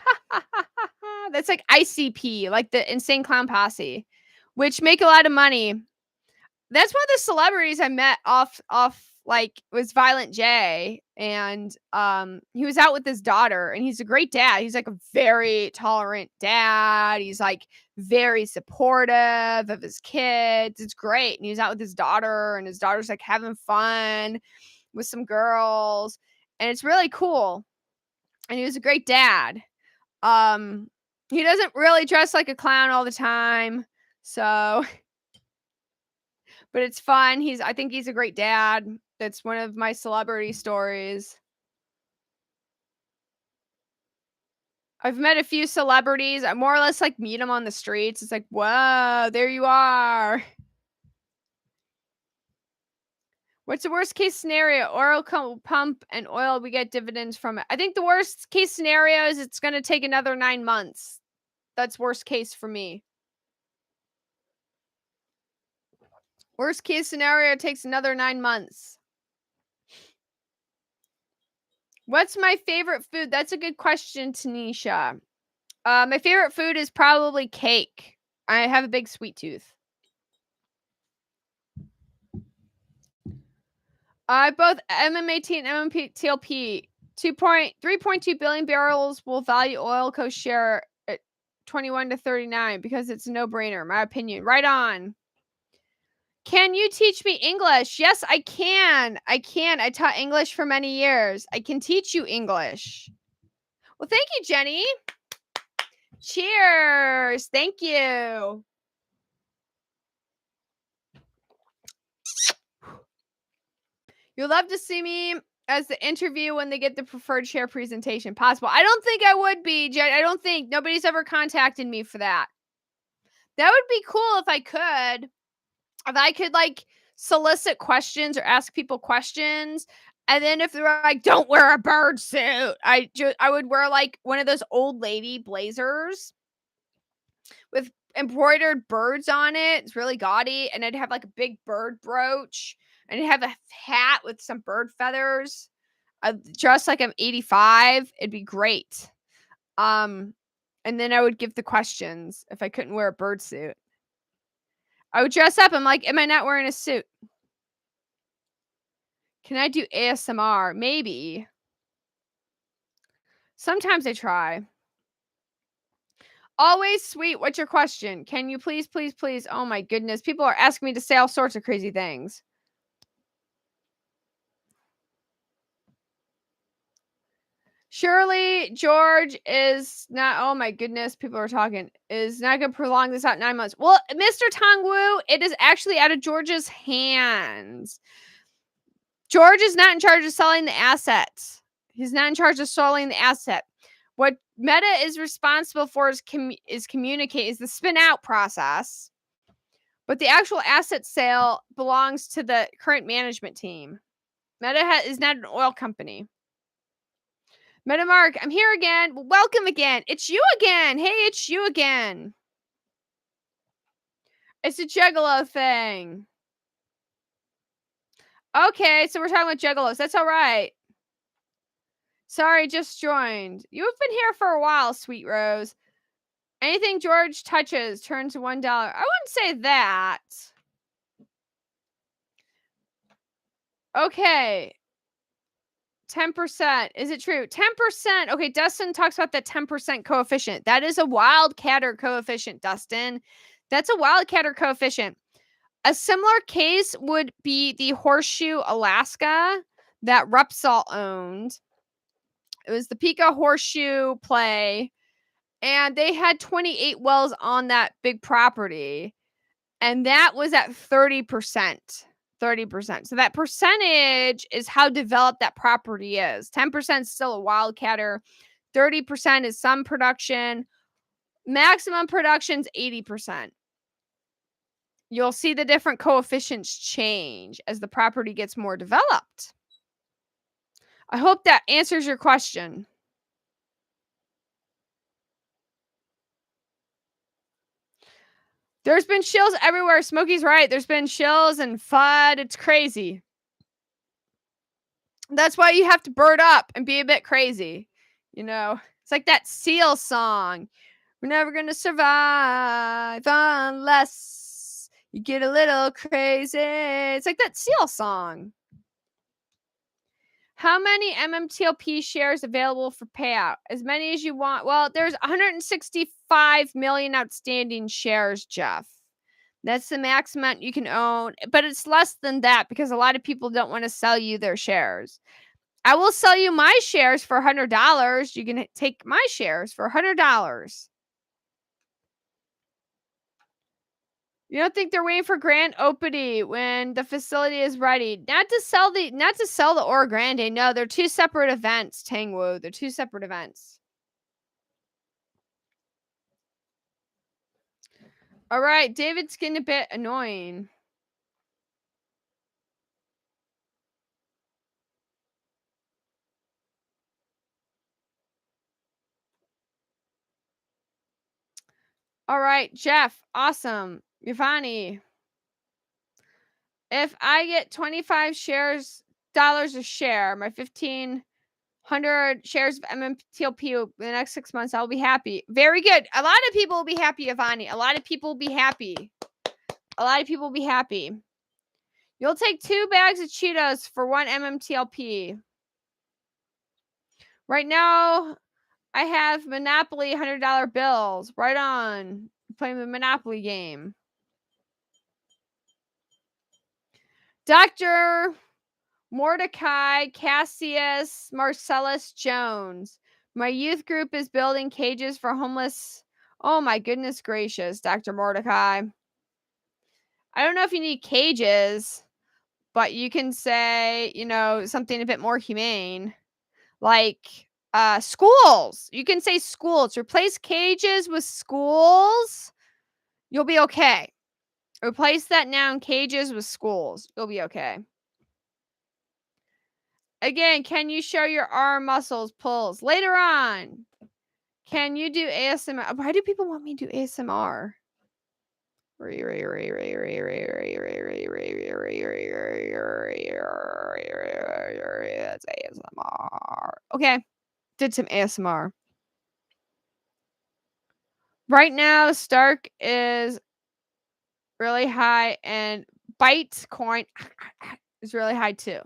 S1: That's like ICP, like the Insane Clown Posse, which make a lot of money. That's one of the celebrities I met off like was Violent J, and he was out with his daughter, and he's a great dad. He's like a very tolerant dad. He's like very supportive of his kids. It's great. And he was out with his daughter, and his daughter's like having fun with some girls, and it's really cool. And he was a great dad. He doesn't really dress like a clown all the time, so but it's fun. I think he's a great dad. That's one of my celebrity stories. I've met a few celebrities. I more or less like meet them on the streets. It's like, whoa, there you are. What's the worst case scenario? Oil pump and oil, we get dividends from it. I think the worst case scenario is it's going to take another 9 months. That's worst case for me. Worst case scenario takes another 9 months. What's my favorite food? That's a good question, Tanisha. My favorite food is probably cake. I have a big sweet tooth. Both MMAT and MMTLP, 3.2 billion barrels will value OilCo share at 21 to 39 because it's a no-brainer, my opinion. Right on. Can you teach me English? Yes, I can. I taught English for many years. I can teach you English. Well, thank you, Jenny. Cheers. Thank you. You'll love to see me as the interview when they get the preferred share presentation possible. I don't think I would be, Jen. I don't think. Nobody's ever contacted me for that. That would be cool if I could. If I could, like, solicit questions or ask people questions. And then if they're like, don't wear a bird suit, I would wear, like, one of those old lady blazers with embroidered birds on it. It's really gaudy. And I'd have, like, a big bird brooch. And I'd have a hat with some bird feathers. Dress like I'm 85. It'd be great. And then I would give the questions if I couldn't wear a bird suit. I would dress up. I'm like, am I not wearing a suit? Can I do ASMR? Maybe. Sometimes I try. Always sweet. What's your question? Can you please? Oh my goodness. People are asking me to say all sorts of crazy things. Surely George is not, oh my goodness, people are talking, is not going to prolong this out 9 months. Well, Mr. Tongwu, it is actually out of George's hands. George is not in charge of selling the assets. He's not in charge of selling the asset. What Meta is responsible for is communicate, is the spin out process. But the actual asset sale belongs to the current management team. Meta is not an oil company. MetaMark, I'm here again. Welcome again. It's you again. Hey, it's you again. It's a Juggalo thing. Okay, so we're talking about Juggalos. That's all right. Sorry, just joined. You've been here for a while, Sweet Rose. Anything George touches turns to $1. I wouldn't say that. Okay. 10%. Is it true? 10%. Okay, Dustin talks about the 10% coefficient. That is a wildcatter coefficient, Dustin. That's a wildcatter coefficient. A similar case would be the Horseshoe, Alaska, that Repsol owned. It was the Pika Horseshoe play, and they had 28 wells on that big property, and that was at 30%. 30%. So that percentage is how developed that property is. 10% is still a wildcatter. 30% is some production. Maximum production is 80%. You'll see the different coefficients change as the property gets more developed. I hope that answers your question. There's been shills everywhere. Smokey's right. There's been shills and FUD. It's crazy. That's why you have to bird up and be a bit crazy. You know, it's like that Seal song. We're never going to survive unless you get a little crazy. It's like that Seal song. How many MMTLP shares available for payout? As many as you want. Well, there's 165 million outstanding shares, Jeff. That's the max amount you can own, but it's less than that because a lot of people don't want to sell you their shares. I will sell you my shares for $100. You can take my shares for $100. You don't think they're waiting for grand opening when the facility is ready? Not to sell the Oro Grande. No, they're two separate events, Tangwoo. They're two separate events. All right, David's getting a bit annoying. All right, Jeff. Awesome. Giovanni. If I get 25 dollars a share, my 1,500 shares of MMTLP in the next 6 months, I'll be happy. Very good. A lot of people will be happy, Giovanni. A lot of people will be happy. A lot of people will be happy. You'll take 2 bags of Cheetos for 1 MMTLP. Right now, I have Monopoly $100 bills. Right on. Playing the Monopoly game. Dr. Mordecai Cassius Marcellus Jones. My youth group is building cages for homeless. Oh my goodness gracious, Dr. Mordecai. I don't know if you need cages, but you can say, something a bit more humane. Like schools. You can say schools. Replace cages with schools. You'll be okay. Replace that noun cages with schools. You'll be okay. Again, can you show your arm muscles pulls later on? Can you do ASMR? Why do people want me to do ASMR? That's ASMR. Okay, did some ASMR. Right now, Stark is really high, and Bytecoin is really high too.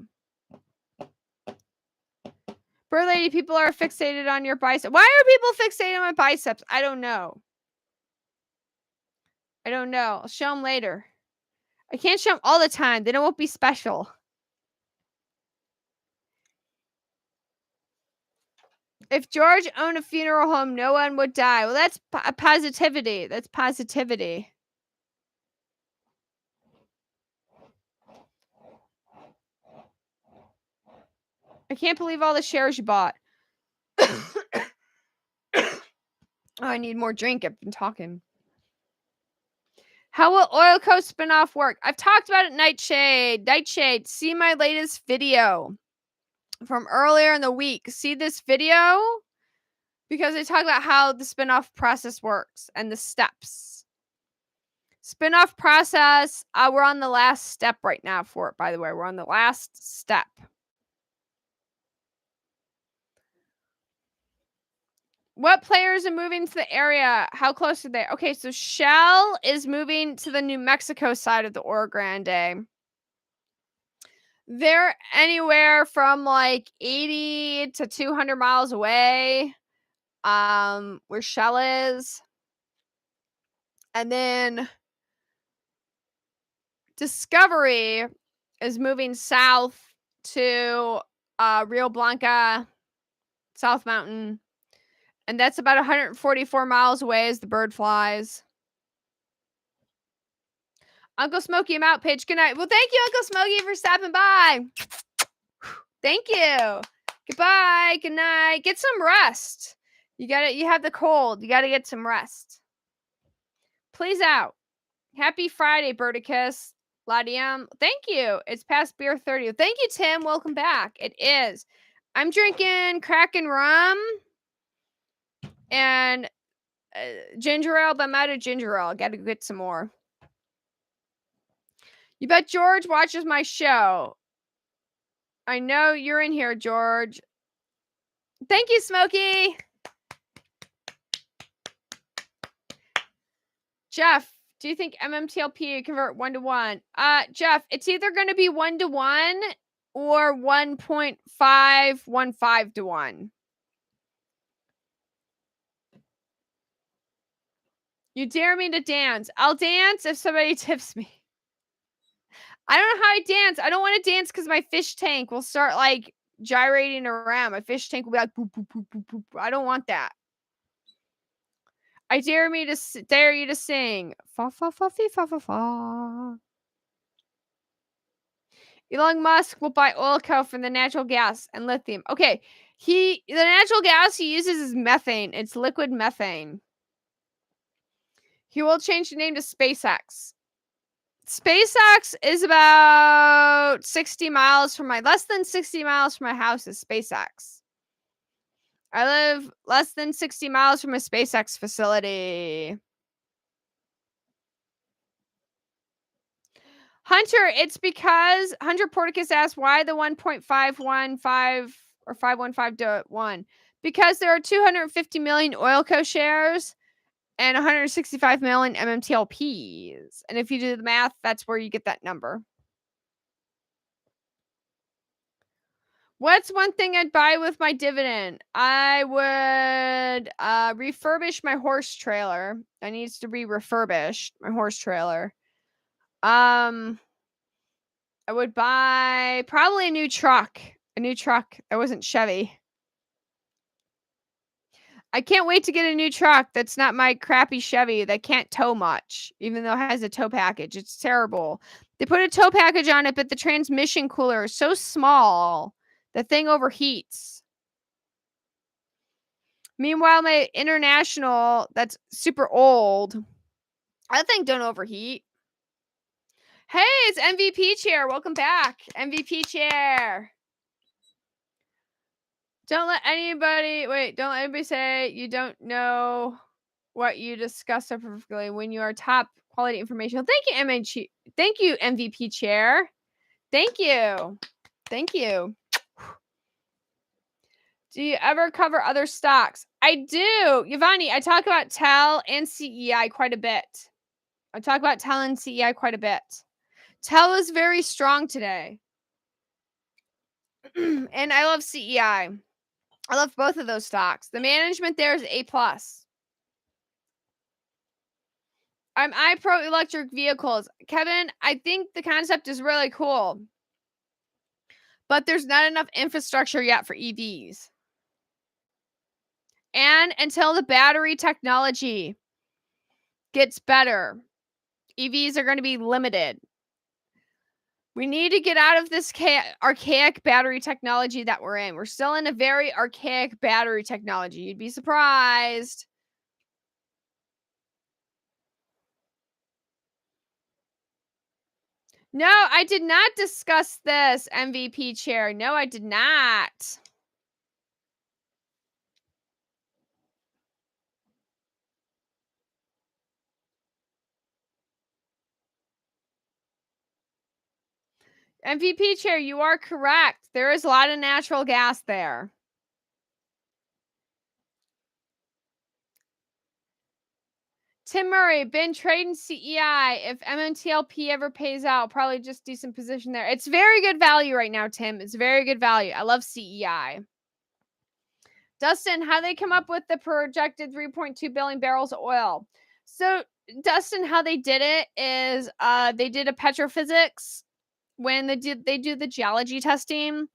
S1: Bird lady, people are fixated on your bicep. Why are people fixated on my biceps? I don't know. I'll show them later. I can't show them all the time. Then it won't be special. If George owned a funeral home, no one would die. Well, that's positivity. That's positivity. I can't believe all the shares you bought. Oh, I need more drink. I've been talking. How will OilCo spinoff work? I've talked about it, Nightshade. Nightshade, see my latest video from earlier in the week. See this video? Because I talk about how the spinoff process works and the steps. Spinoff process, we're on the last step right now for it, by the way. We're on the last step. What players are moving to the area? How close are they? Okay, so Shell is moving to the New Mexico side of the Oro Grande. They're anywhere from like 80 to 200 miles away, where Shell is. And then Discovery is moving south to Rio Blanca, South Mountain. And that's about 144 miles away as the bird flies. Uncle Smokey, I'm out, Pitch. Good night. Well, thank you, Uncle Smokey, for stopping by. Thank you. Goodbye. Good night. Get some rest. You have the cold. You gotta get some rest. Please out. Happy Friday, Birdicus. Ladium. Thank you. It's past beer 30. Thank you, Tim. Welcome back. It is. I'm drinking Kraken rum and ginger ale, but I'm out of ginger ale. Gotta get some more. You bet George watches my show. I know you're in here, George. Thank you, Smokey. Jeff, do you think MMTLP convert 1-to-1? Jeff, it's either going to be 1-to-1 or 1.515 to 1. You dare me to dance. I'll dance if somebody tips me. I don't know how I dance. I don't want to dance because my fish tank will start like gyrating around. My fish tank will be like boop, boop, boop, boop, boop. I don't want that. I dare you to sing. Fa fa fa fee fa fa fa. Elon Musk will buy OilCo from the natural gas and lithium. Okay, the natural gas he uses is methane. It's liquid methane. He will change the name to SpaceX. SpaceX is about less than 60 miles from my house is SpaceX. I live less than 60 miles from a SpaceX facility. Hunter, it's because Hunter Porticus asked why the 1.515 or 515 to 1. Because there are 250 million OilCo shares and 165 million MMTLPs. And if you do the math, that's where you get that number. What's one thing I'd buy with my dividend? I would refurbish my horse trailer. It needs to be refurbished, my horse trailer. I would buy probably a new truck. A new truck that wasn't Chevy. I can't wait to get a new truck that's not my crappy Chevy that can't tow much, even though it has a tow package. It's terrible. They put a tow package on it, but the transmission cooler is so small, the thing overheats. Meanwhile, my International, that's super old, that thing don't overheat. Hey, it's MVP Chair. Welcome back. MVP Chair. Don't let anybody say you don't know what you discuss so perfectly when you are top quality information. Thank you, Thank you, MVP Chair. Thank you. Thank you. Do you ever cover other stocks? I do. Yvonne, I talk about TEL and CEI quite a bit. TEL is very strong today. And I love CEI. I love both of those stocks. The management there is A+. I'm iPro electric vehicles. Kevin, I think the concept is really cool. But there's not enough infrastructure yet for EVs. And until the battery technology gets better, EVs are going to be limited. We need to get out of this archaic battery technology that we're in. We're still in a very archaic battery technology. You'd be surprised. No, I did not discuss this, MVP Chair. No, I did not. MVP Chair, you are correct. There is a lot of natural gas there. Tim Murray, been trading CEI. If MMTLP ever pays out, probably just do some position there. It's very good value right now, Tim. It's very good value. I love CEI. Dustin, how they come up with the projected 3.2 billion barrels of oil? So, Dustin, how they did it is they did a petrophysics when they do the geology testing.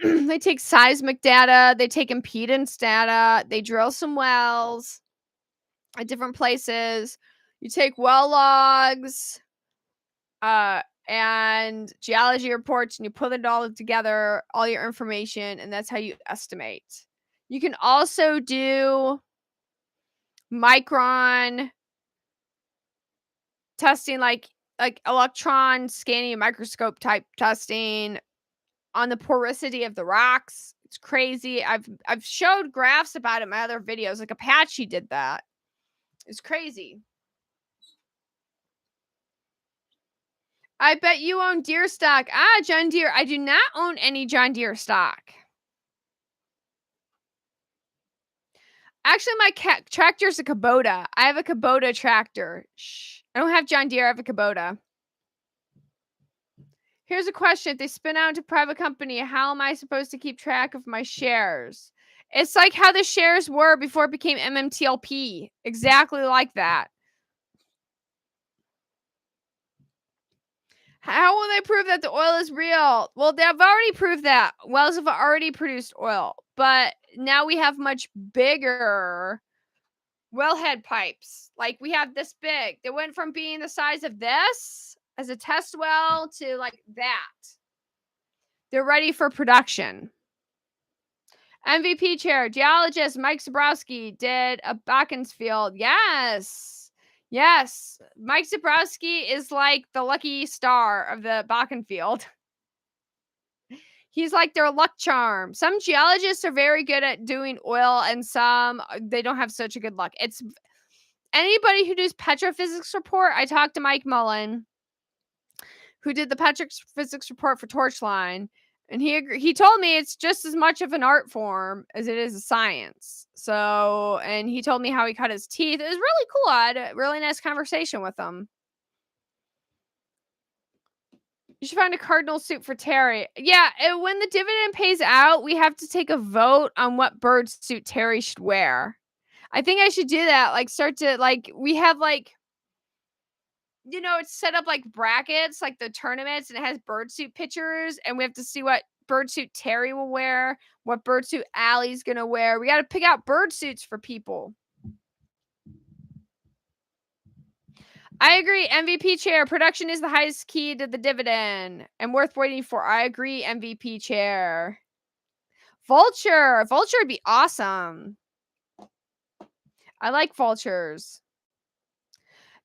S1: They take seismic data, they take impedance data, they drill some wells at different places. You take well logs and geology reports, and you put it all together, all your information, and that's how you estimate. You can also do micron testing, like electron scanning and microscope type testing on the porosity of the rocks. It's crazy. I've showed graphs about it in my other videos. Like Apache did that. It's crazy. I bet you own Deere stock. John Deere. I do not own any John Deere stock. Actually, my tractor's a Kubota. I have a Kubota tractor. Shh. I don't have John Deere. I have a Kubota. Here's a question. If they spin out into private company, how am I supposed to keep track of my shares? It's like how the shares were before it became MMTLP. Exactly like that. How will they prove that the oil is real? Well, they've already proved that. Wells have already produced oil, but now we have much bigger wellhead pipes. Like we have this big. They went from being the size of this as a test well to like that. They're ready for production. MVP chair, geologist Mike Zabrowski did a Bakken's field. Yes. Yes. Mike Zabrowski is like the lucky star of the Bakken field. He's like their luck charm. Some geologists are very good at doing oil and some they don't have such a good luck. It's anybody who does petrophysics report. I talked to Mike Mullen, who did the petrophysics report for Torchline, and he told me it's just as much of an art form as it is a science. So, and he told me how he cut his teeth. It was really cool. I had a really nice conversation with him. You should find a cardinal suit for Terry. Yeah, when the dividend pays out, we have to take a vote on what bird suit Terry should wear. I think I should do that. Like, start to, like, we have, like, you know, it's set up like brackets, like the tournaments, and it has bird suit pictures, and we have to see what bird suit Terry will wear, what bird suit Allie's gonna wear. We got to pick out bird suits for people. I agree. MVP chair. Production is the highest key to the dividend and worth waiting for. I agree. MVP chair. Vulture. Vulture would be awesome. I like vultures.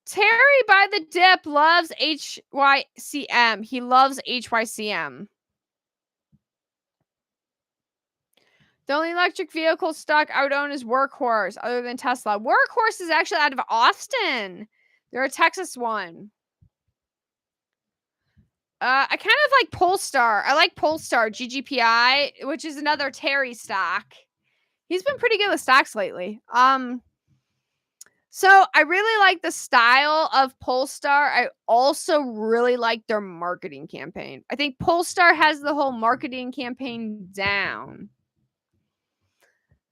S1: Terry by the dip loves HYCM. He loves HYCM. The only electric vehicle stock I would own is Workhorse, other than Tesla. Workhorse is actually out of Austin. They're a Texas one. I kind of like Polestar. I like Polestar, GGPI, which is another Terry stock. He's been pretty good with stocks lately. So I really like the style of Polestar. I also really like their marketing campaign. I think Polestar has the whole marketing campaign down.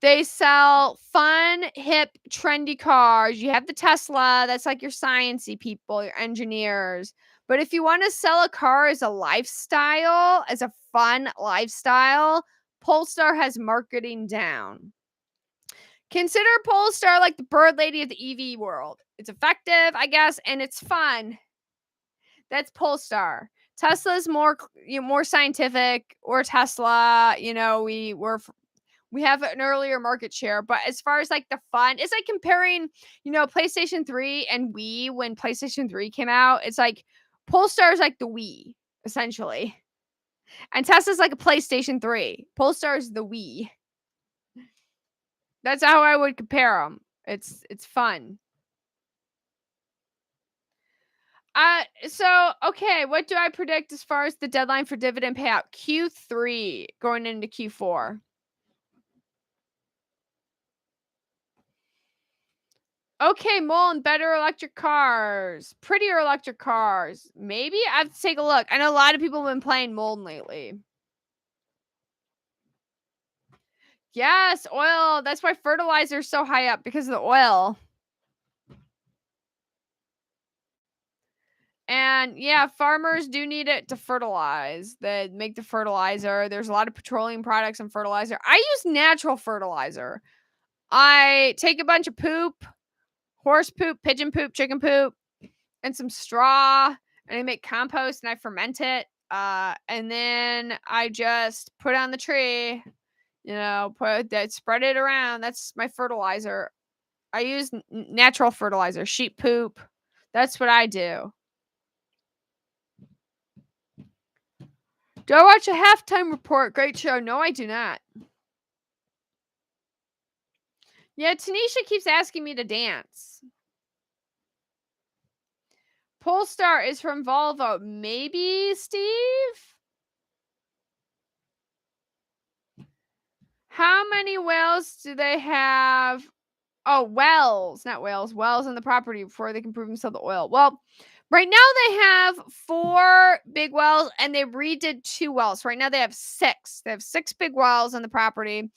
S1: They sell fun, hip, trendy cars. You have the Tesla. That's like your sciencey people, your engineers. But if you want to sell a car as a lifestyle, as a fun lifestyle, Polestar has marketing down. Consider Polestar like the bird lady of the EV world. It's effective, I guess, and it's fun. That's Polestar. Tesla's more scientific, or Tesla. You know, we have an earlier market share, but as far as like the fun, it's like comparing, PlayStation 3 and Wii when PlayStation 3 came out. It's like Polestar is like the Wii, essentially. And Tesla's like a PlayStation 3. Polestar is the Wii. That's how I would compare them. It's fun. So, okay, what do I predict as far as the deadline for dividend payout? Q3 going into Q4. Okay, Mullen, better electric cars. Prettier electric cars. Maybe? I have to take a look. I know a lot of people have been playing Mullen lately. Yes, oil. That's why fertilizer is so high up, because of the oil. And yeah, farmers do need it to fertilize. They make the fertilizer. There's a lot of petroleum products and fertilizer. I use natural fertilizer. I take a bunch of poop, horse poop, pigeon poop, chicken poop, and some straw, and I make compost and I ferment it. And then I just put it on the tree, put that, spread it around. That's my fertilizer. I use natural fertilizer, sheep poop. That's what I do. Do I watch a halftime report? Great show. No, I do not. Yeah, Tanisha keeps asking me to dance. Polestar is from Volvo. Maybe, Steve? How many wells do they have? Oh, wells, not whales. Wells in the property before they can prove and sell the oil. Well, right now they have 4 big wells and they redid 2 wells. Right now they have 6. They have 6 big wells on the property.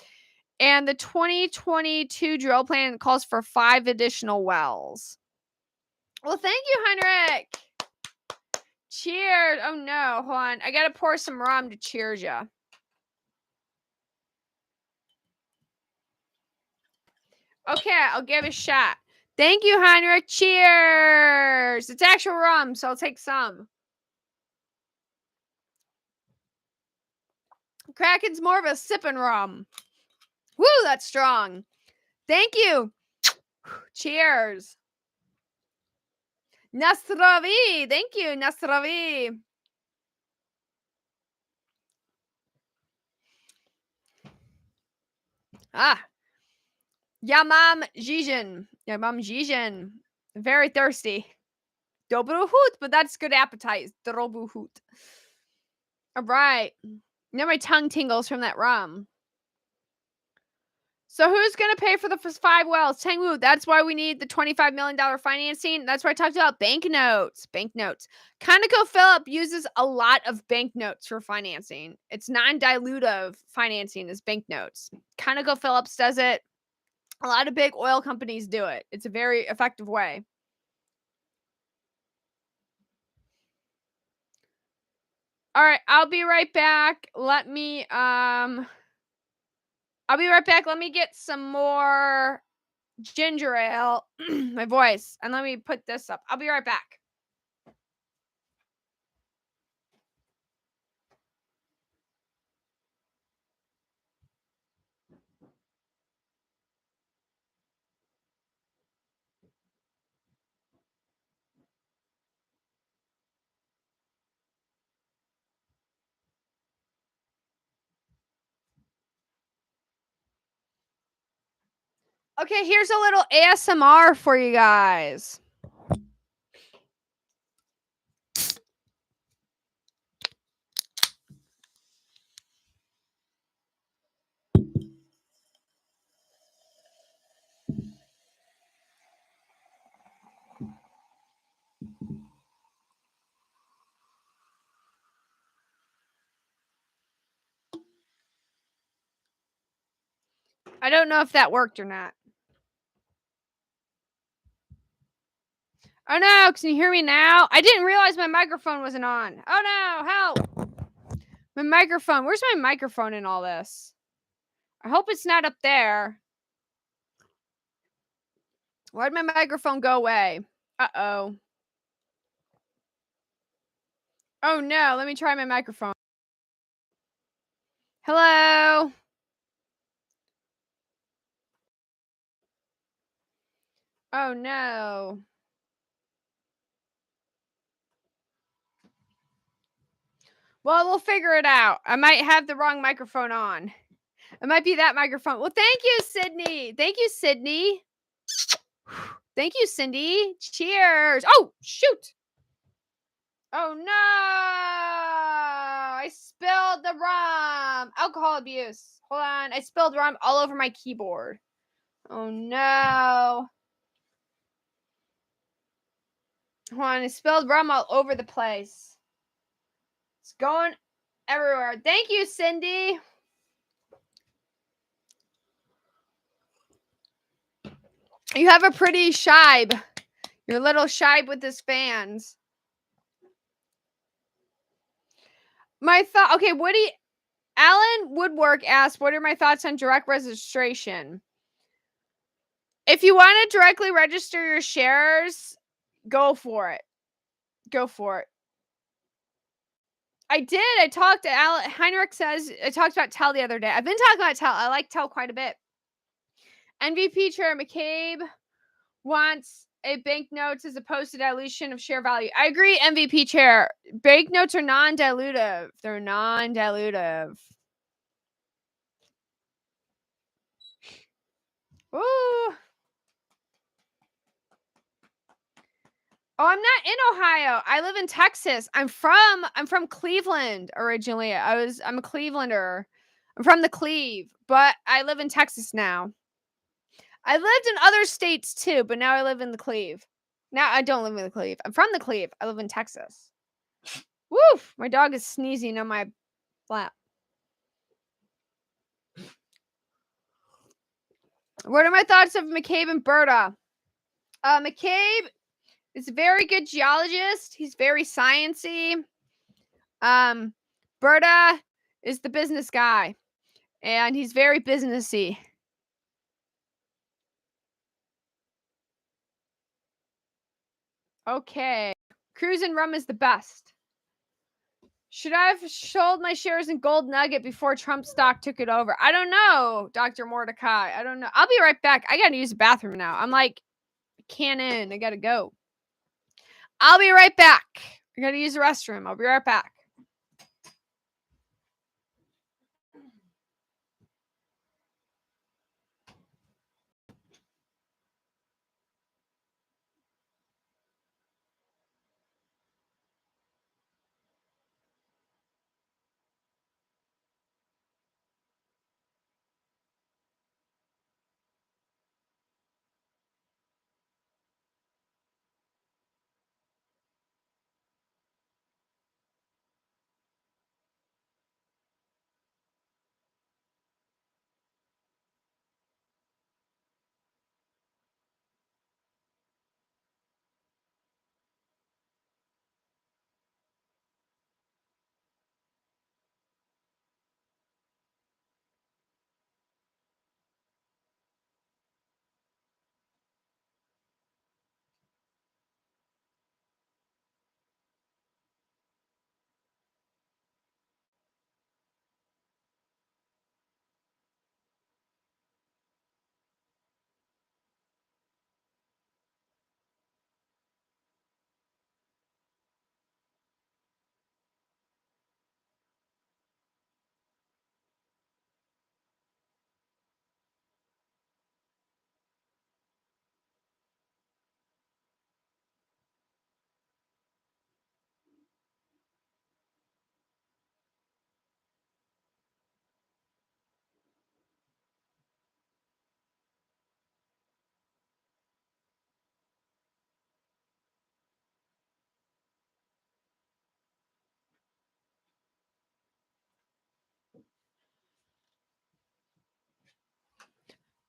S1: And the 2022 drill plan calls for 5 additional wells. Well, thank you, Heinrich. Cheers. Oh, no. Hold on. I got to pour some rum to cheers ya. Okay, I'll give it a shot. Thank you, Heinrich. Cheers. It's actual rum, so I'll take some. Kraken's more of a sipping rum. Woo, that's strong. Thank you. Cheers. Nasravi. Thank you, Nasravi. Yamam Zizhen. Yamam Zizhen. Very thirsty. Dobru hoot, but that's good appetite. Dobru hoot. All right. Now my tongue tingles from that rum. So who's going to pay for the 5 wells? Tangwoo. That's why we need the $25 million financing. That's why I talked about banknotes. Banknotes. ConocoPhillips uses a lot of banknotes for financing. It's non-dilutive financing is banknotes. ConocoPhillips does it. A lot of big oil companies do it. It's a very effective way. All right, I'll be right back. Let me get some more ginger ale. My voice. And let me put this up. I'll be right back. Okay, here's a little ASMR for you guys. I don't know if that worked or not. Oh no, can you hear me now? I didn't realize my microphone wasn't on. Oh no, help! My microphone. Where's my microphone in all this? I hope it's not up there. Why'd my microphone go away? Uh-oh. Oh no, let me try my microphone. Hello? Oh no. Well, we'll figure it out. I might have the wrong microphone on. It might be that microphone. Well, thank you, Sydney. Thank you, Sydney. Thank you, Cindy. Cheers. Oh, shoot. Oh, no. I spilled the rum. Alcohol abuse. Hold on. I spilled rum all over my keyboard. Oh, no. I spilled rum all over the place. It's going everywhere. Thank you, Cindy. You have a pretty shibe. Your little shibe with his fans. My thought. Okay, Alan Woodwork asked, "What are my thoughts on direct registration?" If you want to directly register your shares, go for it. Go for it. I did. I talked to Alan. Heinrich says I talked about Tell the other day. I've been talking about Tell. I like Tell quite a bit. MVP Chair McCabe wants a banknotes as opposed to dilution of share value. I agree, MVP Chair. Banknotes are non-dilutive. They're non-dilutive. Woo. Oh, I'm not in Ohio. I live in Texas. I'm from Cleveland originally. I'm a Clevelander. I'm from the Cleve, but I live in Texas now. I lived in other states too, but now I live in the Cleve. Now I don't live in the Cleve. I'm from the Cleve. I live in Texas. Woof! My dog is sneezing on my lap. What are my thoughts of McCabe and Berta? McCabe is a very good geologist. He's very sciencey. Berta is the business guy, and he's very businessy. Okay. Cruise and rum is the best. Should I have sold my shares in Gold Nugget before Trump stock took it over? I don't know, Dr. Mordecai. I don't know. I'll be right back. I gotta use the bathroom now. I'm like, can't in. I gotta go. I'll be right back. I gotta use the restroom. I'll be right back.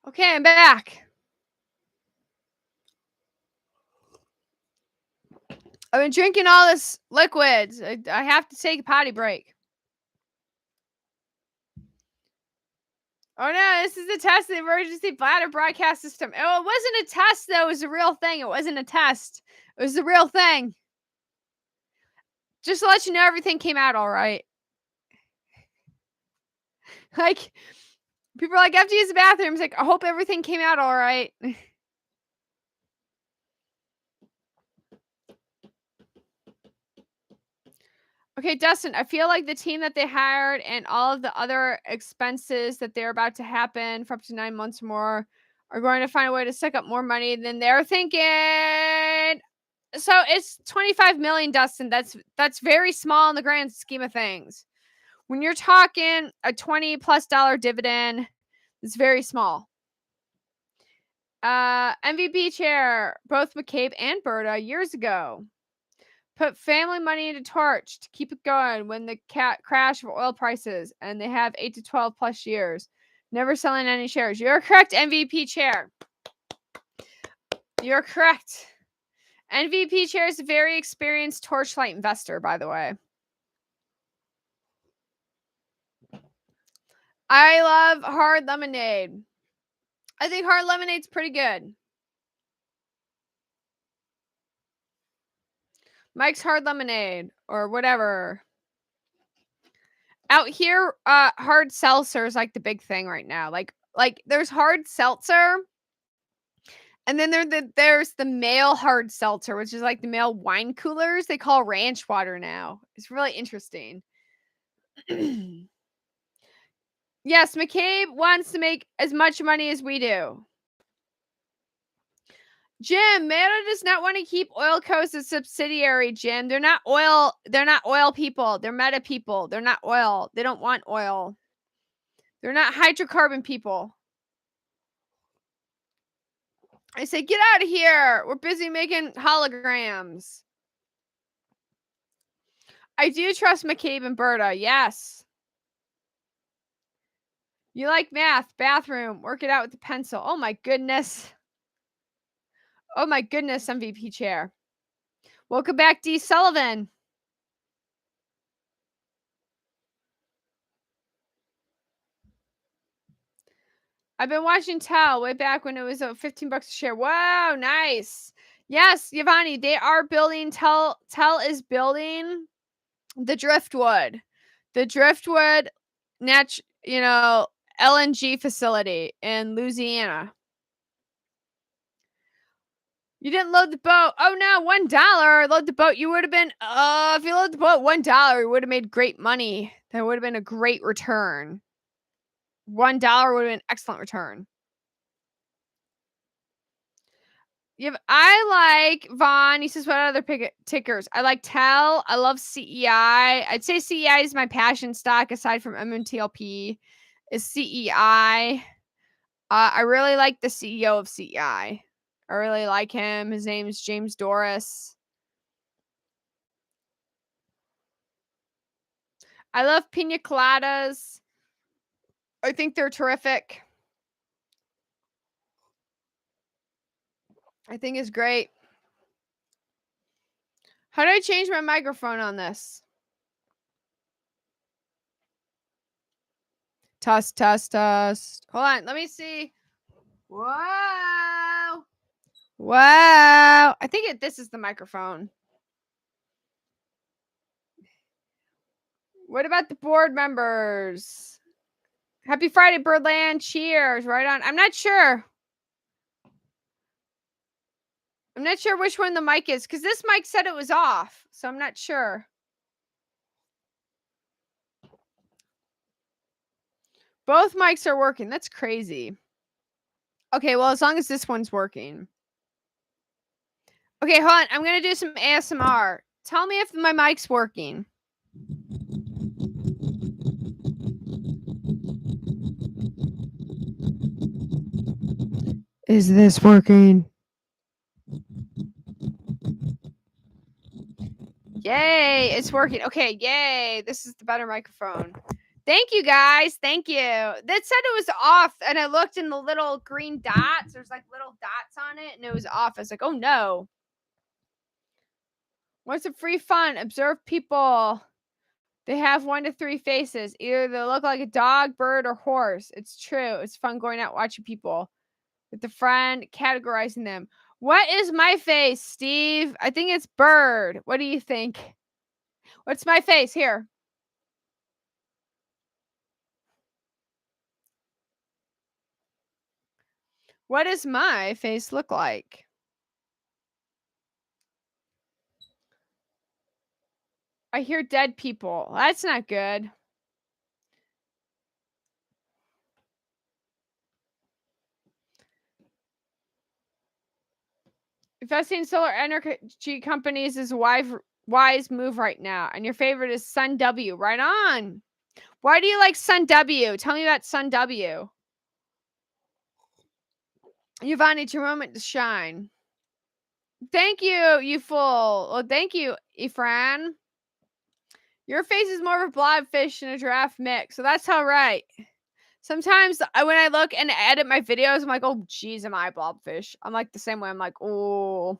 S1: Okay, I'm back. I've been drinking all this liquids. I have to take a potty break. Oh no, this is the test of the emergency bladder broadcast system. Oh, it wasn't a test though. It was a real thing. It wasn't a test. It was the real thing. Just to let you know, everything came out all right. Like, people are like, I have to use the bathroom. It's like, I hope everything came out all right. Okay, Dustin, I feel like the team that they hired and all of the other expenses that they're about to happen for up to 9 months or more are going to find a way to suck up more money than they're thinking. So it's 25 million, Dustin. That's very small in the grand scheme of things. When you're talking a $20+ dividend, it's very small. MVP chair, both McCabe and Berta years ago. Put family money into Torch to keep it going when the crash of oil prices, and they have 8 to 12 plus years. Never selling any shares. You're correct, MVP chair. You're correct. MVP chair is a very experienced Torchlight investor, by the way. I love hard lemonade. I think hard lemonade's pretty good. Mike's hard lemonade or whatever. Out here, hard seltzer is like the big thing right now. Like there's hard seltzer, and then there's the male hard seltzer, which is like the male wine coolers. They call ranch water now. It's really interesting. Yes, McCabe wants to make as much money as we do. Jim, Meta does not want to keep OilCo as a subsidiary, Jim. They're not oil people. They're meta people. They're not oil. They don't want oil. They're not hydrocarbon people. I say, get out of here. We're busy making holograms. I do trust McCabe and Berta. Yes. You like math, bathroom, work it out with the pencil. Oh my goodness. Oh my goodness, MVP chair. Welcome back, D. Sullivan. I've been watching Tell way back when it was $15 a share. Wow, nice. Yes, Giovanni, they are building. Tell is building the driftwood. The driftwood LNG facility in Louisiana. You didn't load the boat. Oh no, $1. Load the boat. You would have been if you load the boat $1, you would have made great money. That would have been a great return. $1 would have been an excellent return. I like Vaughn. He says, what other tickers? I like Tell. I love CEI. I'd say CEI is my passion stock aside from MMTLP. Is CEI. I really like the CEO of CEI. I really like him. His name is James Doris. I love pina coladas. I think they're terrific. I think it's great. How do I change my microphone on this? Test. Hold on. Let me see. Wow. I think this is the microphone. What about the board members? Happy Friday, Birdland. Cheers. Right on. I'm not sure which one the mic is because this mic said it was off. So I'm not sure. Both mics are working. That's crazy. Okay, well, as long as this one's working. Okay, hold on. I'm going to do some ASMR. Tell me if my mic's working. Is this working? Yay, it's working. Okay, yay. This is the better microphone. Thank you, guys. Thank you. That said it was off, and I looked in the little green dots. There's like little dots on it, and it was off. I was like, oh no. What's a free fun? Observe people. They have 1 to 3 faces. Either they look like a dog, bird, or horse. It's true. It's fun going out watching people with a friend, categorizing them. What is my face, Steve? I think it's bird. What do you think? What's my face? Here. What does my face look like? I hear dead people. That's not good. Investing in solar energy companies is a wise move right now. And your favorite is Sun W. Right on. Why do you like Sun W? Tell me about Sun W. Giovanni, it's your moment to shine. Thank you, you fool. Well, thank you, Efran. Your face is more of a blobfish and a giraffe mix, so that's all right. Sometimes when I look and edit my videos, I'm like, oh, geez, am I a blobfish? I'm like the same way. I'm like, oh.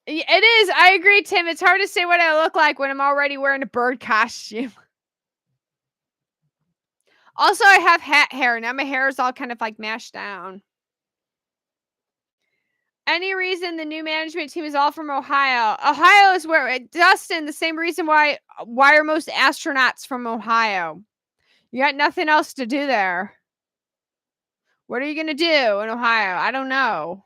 S1: It is. I agree, Tim. It's hard to say what I look like when I'm already wearing a bird costume. Also, I have hat hair. Now my hair is all kind of like mashed down. Any reason the new management team is all from Ohio? Ohio is where Dustin. The same reason why are most astronauts from Ohio? You got nothing else to do there. What are you gonna do in Ohio? I don't know.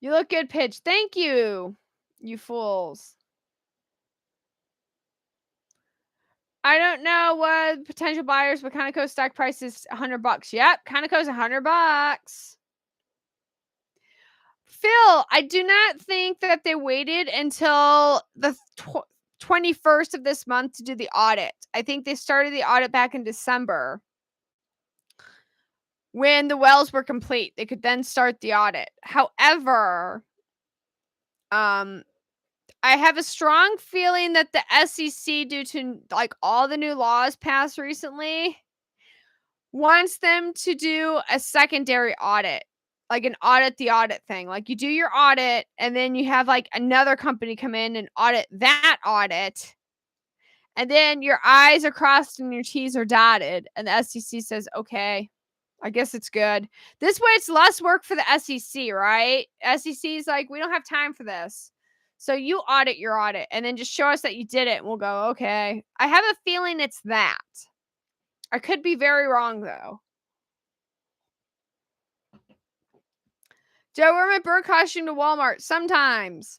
S1: You look good, Pitch. Thank you, you fools. I don't know what potential buyers, but Conoco stock price is $100. Yep, Conoco's $100. Phil, I do not think that they waited until the 21st of this month to do the audit. I think they started the audit back in December when the wells were complete. They could then start the audit. However, I have a strong feeling that the SEC, due to like all the new laws passed recently, wants them to do a secondary audit, like an audit the audit thing. Like you do your audit and then you have like another company come in and audit that audit. And then your I's are crossed and your T's are dotted. And the SEC says, okay, I guess it's good. This way it's less work for the SEC, right? SEC is like, we don't have time for this. So you audit your audit and then just show us that you did it and we'll go, okay. I have a feeling it's that. I could be very wrong though. Do I wear my bird costume to Walmart? Sometimes.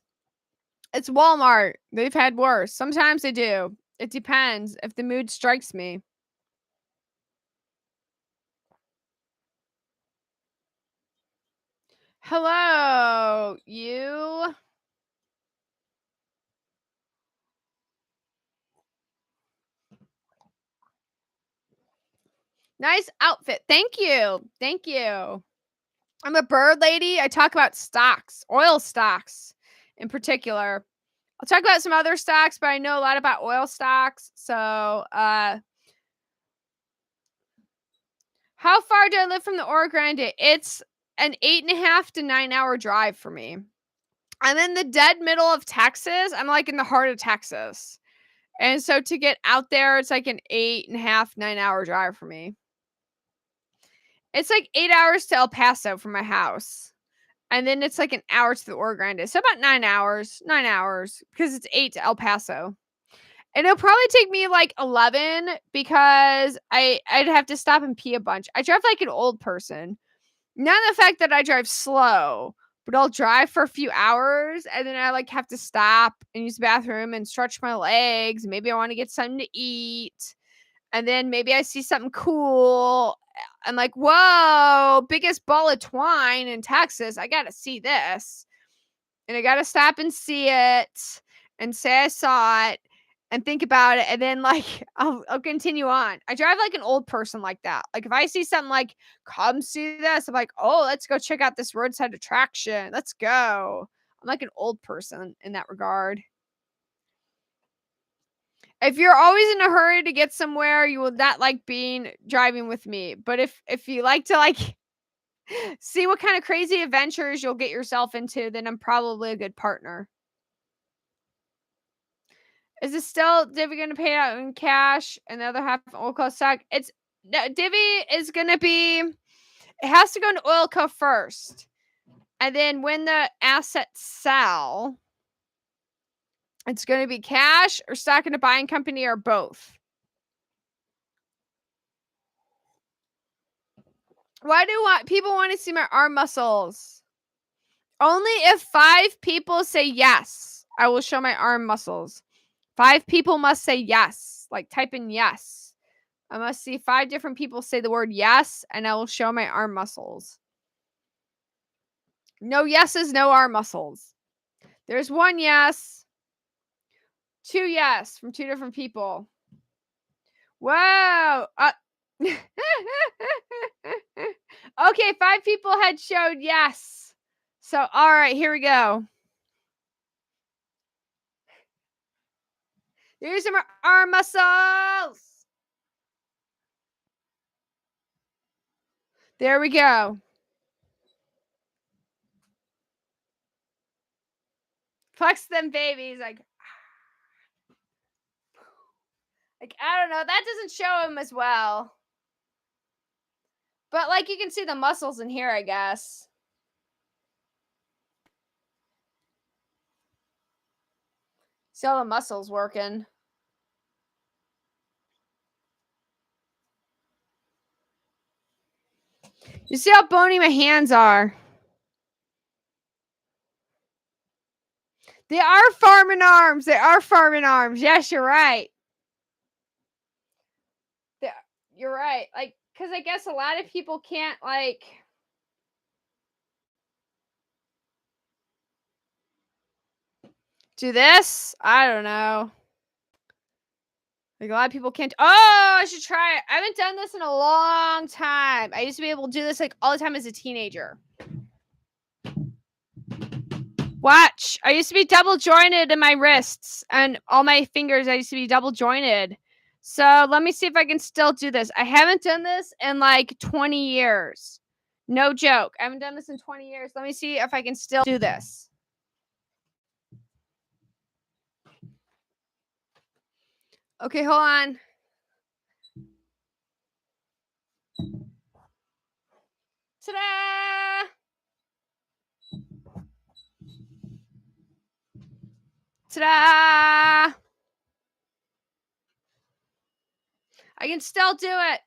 S1: It's Walmart. They've had worse. Sometimes they do. It depends if the mood strikes me. Hello, you. Nice outfit. Thank you. Thank you. I'm a bird lady. I talk about stocks, oil stocks in particular. I'll talk about some other stocks, but I know a lot about oil stocks. So, how far do I live from the Oro Grande? It's an 8.5 to 9 hour drive for me. I'm in the dead middle of Texas. I'm like in the heart of Texas. And so to get out there, it's like an 8.5, 9 hour drive for me. It's like 8 hours to El Paso from my house. And then it's like an hour to the Oro Grande. So about 9 hours. 9 hours. Because it's 8 to El Paso. And it'll probably take me like 11 because I'd have to stop and pee a bunch. I drive like an old person. Not the fact that I drive slow, but I'll drive for a few hours and then I like have to stop and use the bathroom and stretch my legs. Maybe I want to get something to eat. And then maybe I see something cool. I'm like, whoa, biggest ball of twine in Texas. I got to see this. And I got to stop and see it and say I saw it and think about it. And then like, I'll continue on. I drive like an old person like that. Like if I see something like, come see this, I'm like, oh, let's go check out this roadside attraction. Let's go. I'm like an old person in that regard. If you're always in a hurry to get somewhere, you will not like driving with me. But if you like to like see what kind of crazy adventures you'll get yourself into, then I'm probably a good partner. Is it still Divvy going to pay out in cash and the other half OilCo stock? It's Divvy is going to be. It has to go into OilCo first, and then when the assets sell, it's going to be cash or stock in a buying company or both. Why do people want to see my arm muscles? Only if 5 people say yes, I will show my arm muscles. 5 people must say yes. Like type in yes. I must see 5 different people say the word yes, and I will show my arm muscles. No yeses, no arm muscles. There's 1 yes. 2 yes from 2 different people. Whoa. Okay, 5 people had showed yes. So, all right, here we go. Here's some arm muscles. There we go. Flex them babies. Like, I don't know. That doesn't show him as well. But, like, you can see the muscles in here, I guess. See all the muscles working. You see how bony my hands are? They are farming arms. They are farming arms. Yes, you're right. You're right. Like, because I guess a lot of people can't, like... do this? I don't know. Like, a lot of people can't... oh, I should try it. I haven't done this in a long time. I used to be able to do this, like, all the time as a teenager. Watch. I used to be double jointed in my wrists and all my fingers. I used to be double jointed. So let me see if I can still do this. I haven't done this in like 20 years. No joke. I haven't done this in 20 years. Let me see if I can still do this. Okay, hold on. Ta-da! Ta-da! I can still do it.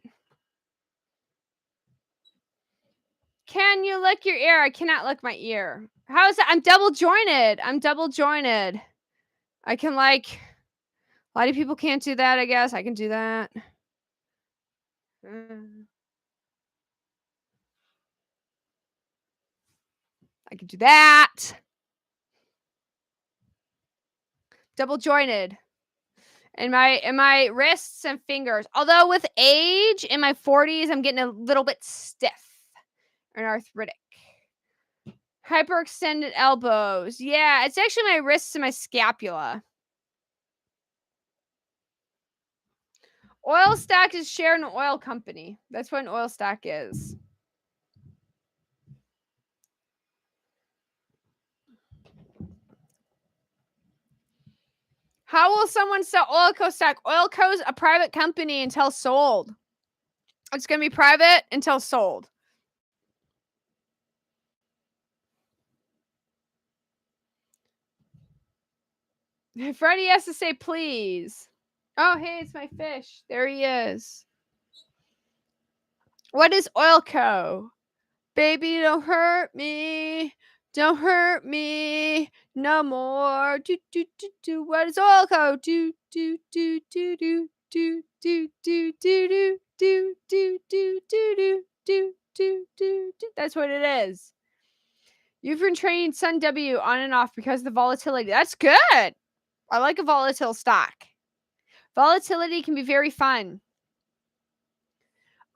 S1: Can you lick your ear? I cannot lick my ear. How is that? I'm double jointed. I'm double jointed. I can, like... a lot of people can't do that, I guess. I can do that. I can do that. Double jointed. In my wrists and fingers. Although with age, in my 40s, I'm getting a little bit stiff and arthritic. Hyperextended elbows. Yeah, it's actually my wrists and my scapula. Oil stock is shared in an oil company. That's what an oil stock is. How will someone sell OilCo stock? OilCo is a private company until sold. It's going to be private until sold. Freddie has to say please. Oh, hey, it's my fish. There he is. What is OilCo? Baby, don't hurt me. Don't hurt me no more. Do, do, do, do. What is OilCo? Do, do, do, do, do, do, do, do, do, do, do, do, do, do, do, do, do. That's what it is. You've been trading Sun W on and off because of the volatility. That's good. I like a volatile stock. Volatility can be very fun.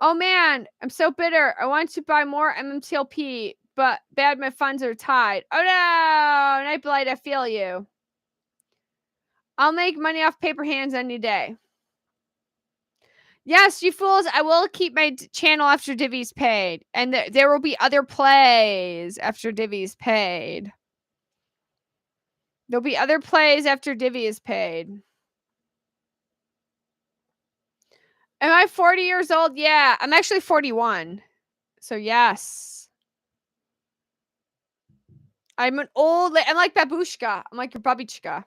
S1: Oh man, I'm so bitter. I want to buy more MMTLP, but bad my funds are tied. Oh no, Nightblight, I feel you. I'll make money off paper hands any day. Yes, you fools, I will keep my channel after divvy's paid. And there will be other plays after divvy's paid. There'll be other plays after divvy is paid. Am I 40 years old? Yeah, I'm actually 41. So yes. I'm an old... I'm like babushka. I'm like your babichka.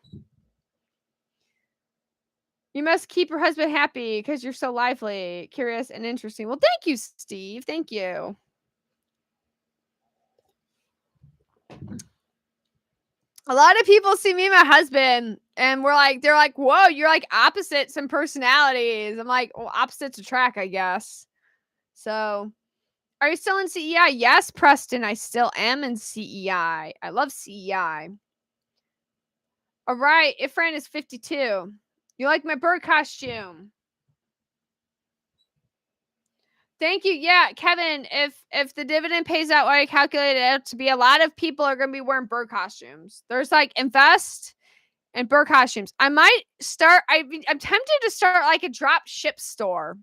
S1: You must keep your husband happy because you're so lively, curious, and interesting. Well, thank you, Steve. Thank you. A lot of people see me and my husband, and they're like, whoa, you're like opposites in personalities. I'm like, well, opposites attract, I guess. So, are you still in CEI? Yes, Preston, I still am in CEI. I love CEI. All right, Ifran is 52. You like my bird costume? Thank you. Yeah, Kevin, if the dividend pays out what I calculated it to be, a lot of people are going to be wearing bird costumes. There's like invest in bird costumes. I'm tempted to start like a drop ship store.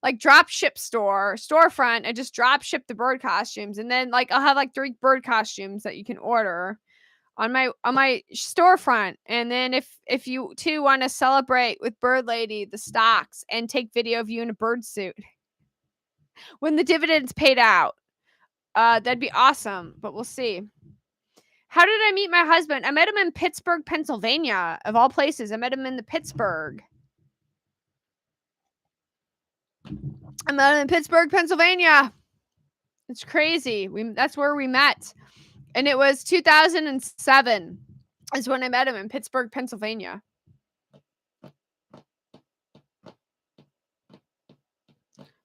S1: Like drop ship storefront, and just drop ship the bird costumes, and then like I'll have like 3 bird costumes that you can order on my storefront. And then if you too want to celebrate with Bird Lady the stocks and take video of you in a bird suit when the dividend's paid out, that'd be awesome. But we'll see. How did I meet my husband? I met him in Pittsburgh, Pennsylvania, of all places. I met him in Pittsburgh, Pennsylvania. It's crazy. That's where we met. And it was 2007 is when I met him in Pittsburgh, Pennsylvania.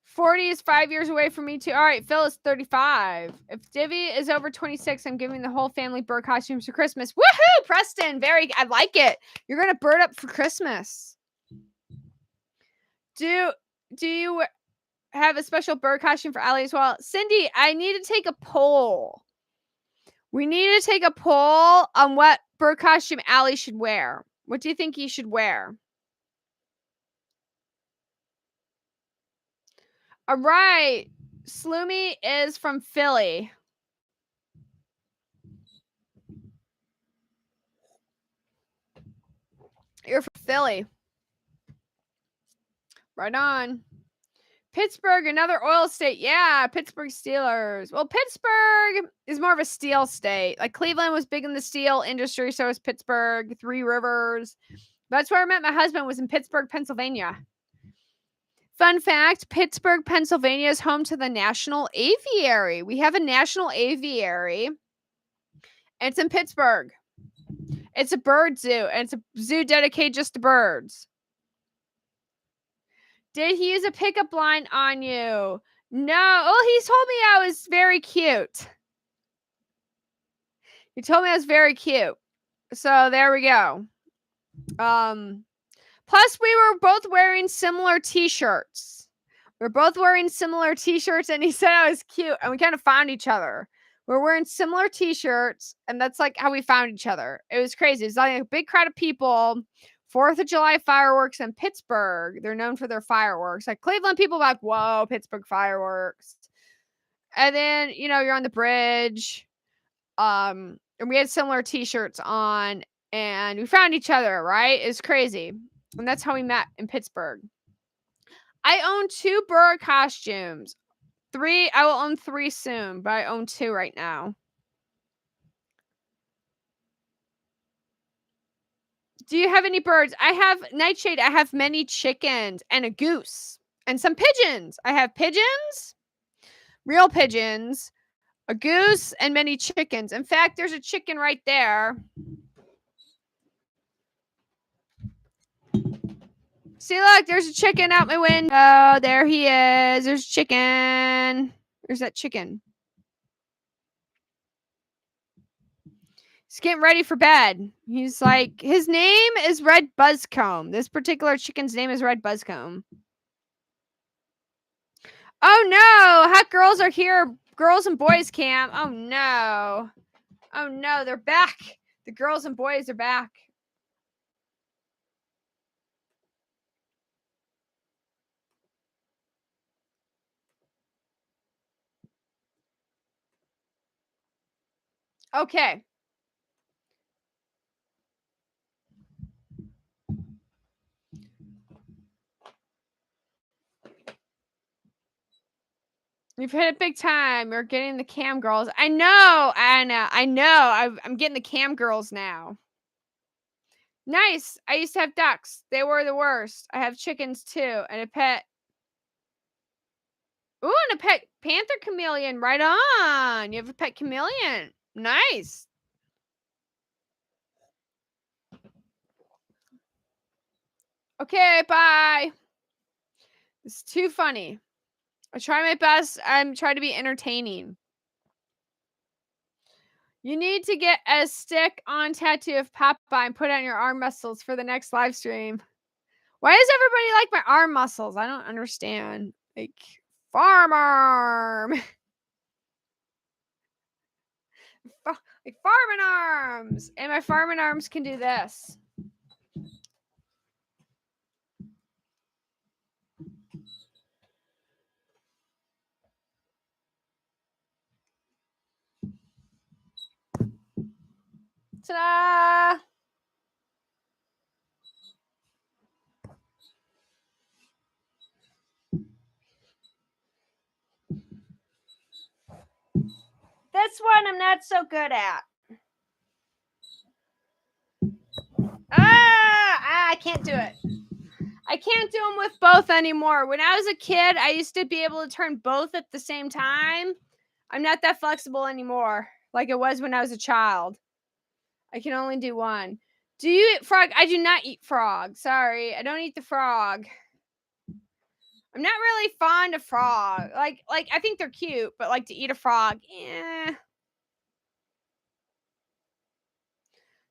S1: 40 is 5 years away from me too. All right, Phil is 35. If Divvy is over 26, I'm giving the whole family bird costumes for Christmas. Woohoo, Preston! I like it. You're gonna bird up for Christmas. Do you have a special bird costume for Allie as well? Cindy, I need to take a poll. We need to take a poll on what bird costume Allie should wear. What do you think he should wear? All right. Sloomy is from Philly. You're from Philly. Right on. Pittsburgh, another oil state. Yeah, Pittsburgh Steelers. Well, Pittsburgh is more of a steel state. Like Cleveland was big in the steel industry, so was Pittsburgh, Three Rivers. That's where I met my husband, was in Pittsburgh, Pennsylvania. Fun fact, Pittsburgh, Pennsylvania is home to the National Aviary. We have a National Aviary. It's in Pittsburgh. It's a bird zoo, and it's a zoo dedicated just to birds. Did he use a pickup line on you? No. Oh, he told me I was very cute. He told me I was very cute. So there we go. Plus, we were both wearing similar t-shirts. We're both wearing similar t-shirts, and he said I was cute, and we kind of found each other. We're wearing similar t-shirts, and that's like how we found each other. It was crazy. It's like a big crowd of people. 4th of July fireworks in Pittsburgh. They're known for their fireworks. Like Cleveland people are like, whoa, Pittsburgh fireworks. And then, you're on the bridge. And we had similar t-shirts on, and we found each other, right? It's crazy. And that's how we met in Pittsburgh. I own 2 bird costumes. 3. I will own 3 soon, but I own 2 right now. Do you have any birds? I have Nightshade. I have many chickens and a goose and some pigeons. I have pigeons, real pigeons, a goose, and many chickens. In fact, there's a chicken right there. See, look, there's a chicken out my window. There he is. There's chicken. There's that chicken. He's getting ready for bed. He's like, his name is Red Buzzcomb. This particular chicken's name is Red Buzzcomb. Oh no, hot girls are here. Girls and boys camp. Oh no. Oh no, they're back. The girls and boys are back. Okay. You've hit it big time. You're getting the cam girls. I know, Anna. I know. I'm getting the cam girls now. Nice. I used to have ducks. They were the worst. I have chickens too, and a pet. Ooh, and a pet panther chameleon. Right on. You have a pet chameleon. Nice. Okay, bye. It's too funny. I try my best. I'm trying to be entertaining. You need to get a stick-on tattoo of Popeye and put it on your arm muscles for the next live stream. Why does everybody like my arm muscles? I don't understand. Like, Farm arm. Like farming arms. And my farming arms can do this. Ta-da! This one I'm not so good at. I can't do it. I can't do them with both anymore. When I was a kid, I used to be able to turn both at the same time. I'm not that flexible anymore, like it was when I was a child. I can only do one. Do you eat frog? I do not eat frog. Sorry, I don't eat the frog. I'm not really fond of frog. Like I think they're cute, but like to eat a frog, eh.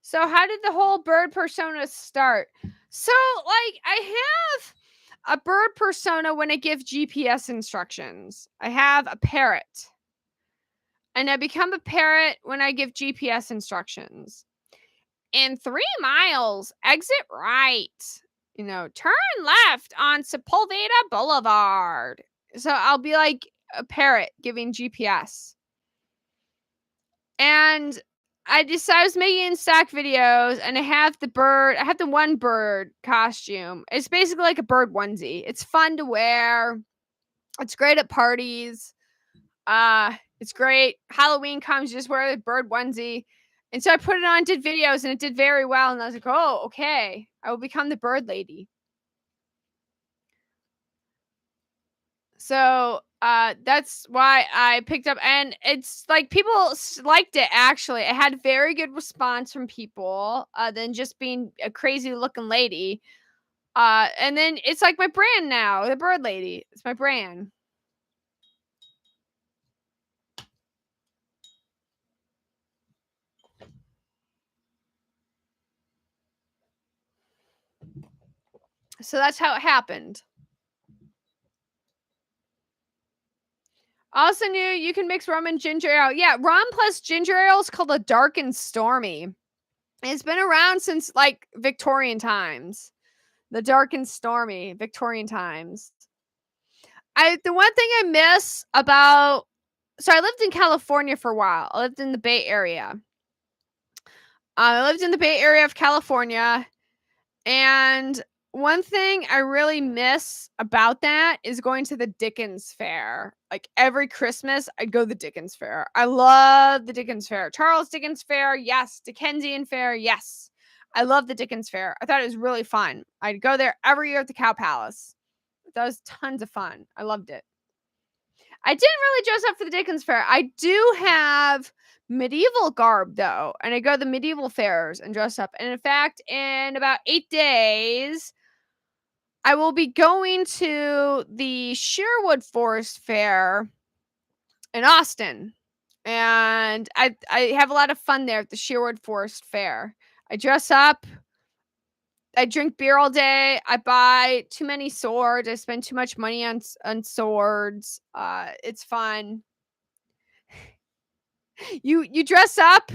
S1: So how did the whole bird persona start? So like I have a bird persona when I give GPS instructions. I have a parrot. And I become a parrot when I give GPS instructions. In 3 miles, exit right. Turn left on Sepulveda Boulevard. So I'll be like a parrot giving GPS. And I was making stock videos, and I have the one bird costume. It's basically like a bird onesie. It's fun to wear. It's great at parties. It's great. Halloween comes, you just wear the bird onesie. And so I put it on, did videos, and it did very well. And I was like, oh, okay. I will become the bird lady. So that's why I picked up, and it's like people liked it. Actually, I had very good response from people than just being a crazy looking lady. And then it's like my brand now, the bird lady. It's my brand. So that's how it happened. Also knew you can mix rum and ginger ale. Yeah, rum plus ginger ale is called a dark and stormy. It's been around since like Victorian times. The dark and stormy Victorian times. The one thing I miss about, so I lived in California for a while. I lived in the Bay Area. I lived in the Bay Area of California, and one thing I really miss about that is going to the Dickens Fair. Like every Christmas, I'd go to the Dickens Fair. I love the Dickens Fair. Charles Dickens Fair, yes. Dickensian Fair, yes. I love the Dickens Fair. I thought it was really fun. I'd go there every year at the Cow Palace. That was tons of fun. I loved it. I didn't really dress up for the Dickens Fair. I do have medieval garb though, and I go to the medieval fairs and dress up. And in fact, in about 8 days, I will be going to the Sherwood Forest Fair in Austin. And I have a lot of fun there at the Sherwood Forest Fair. I dress up. I drink beer all day. I buy too many swords. I spend too much money on swords. It's fun. You dress up,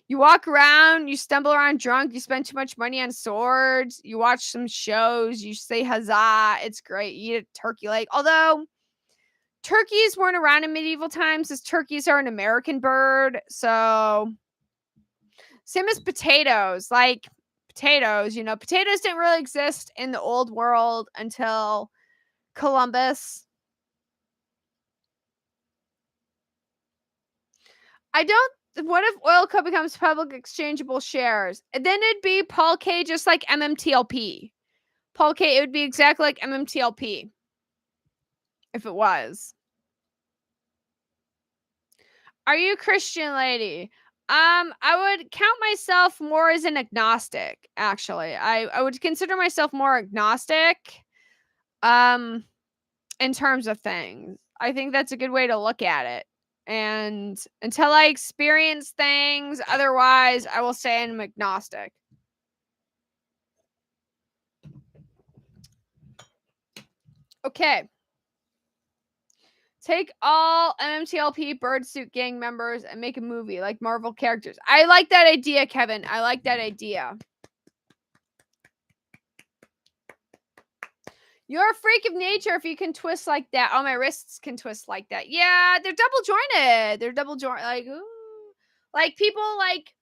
S1: you walk around, you stumble around drunk, you spend too much money on swords, you watch some shows, you say huzzah, it's great. You eat a turkey leg. Although turkeys weren't around in medieval times, as turkeys are an American bird. So same as potatoes. Like potatoes, potatoes didn't really exist in the old world until Columbus. What if OilCo becomes public exchangeable shares? And then it'd be Paul K, just like MMTLP. Paul K, it would be exactly like MMTLP if it was. Are you a Christian lady? I would count myself more as an agnostic, actually. I would consider myself more agnostic in terms of things. I think that's a good way to look at it. And until I experience things, otherwise, I will say I'm agnostic. Okay. Take all MMTLP Birdsuit Gang members and make a movie like Marvel characters. I like that idea, Kevin. I like that idea. You're a freak of nature if you can twist like that. Oh, my wrists can twist like that. Yeah, they're double jointed. They're double jointed. Like, ooh. Like people like,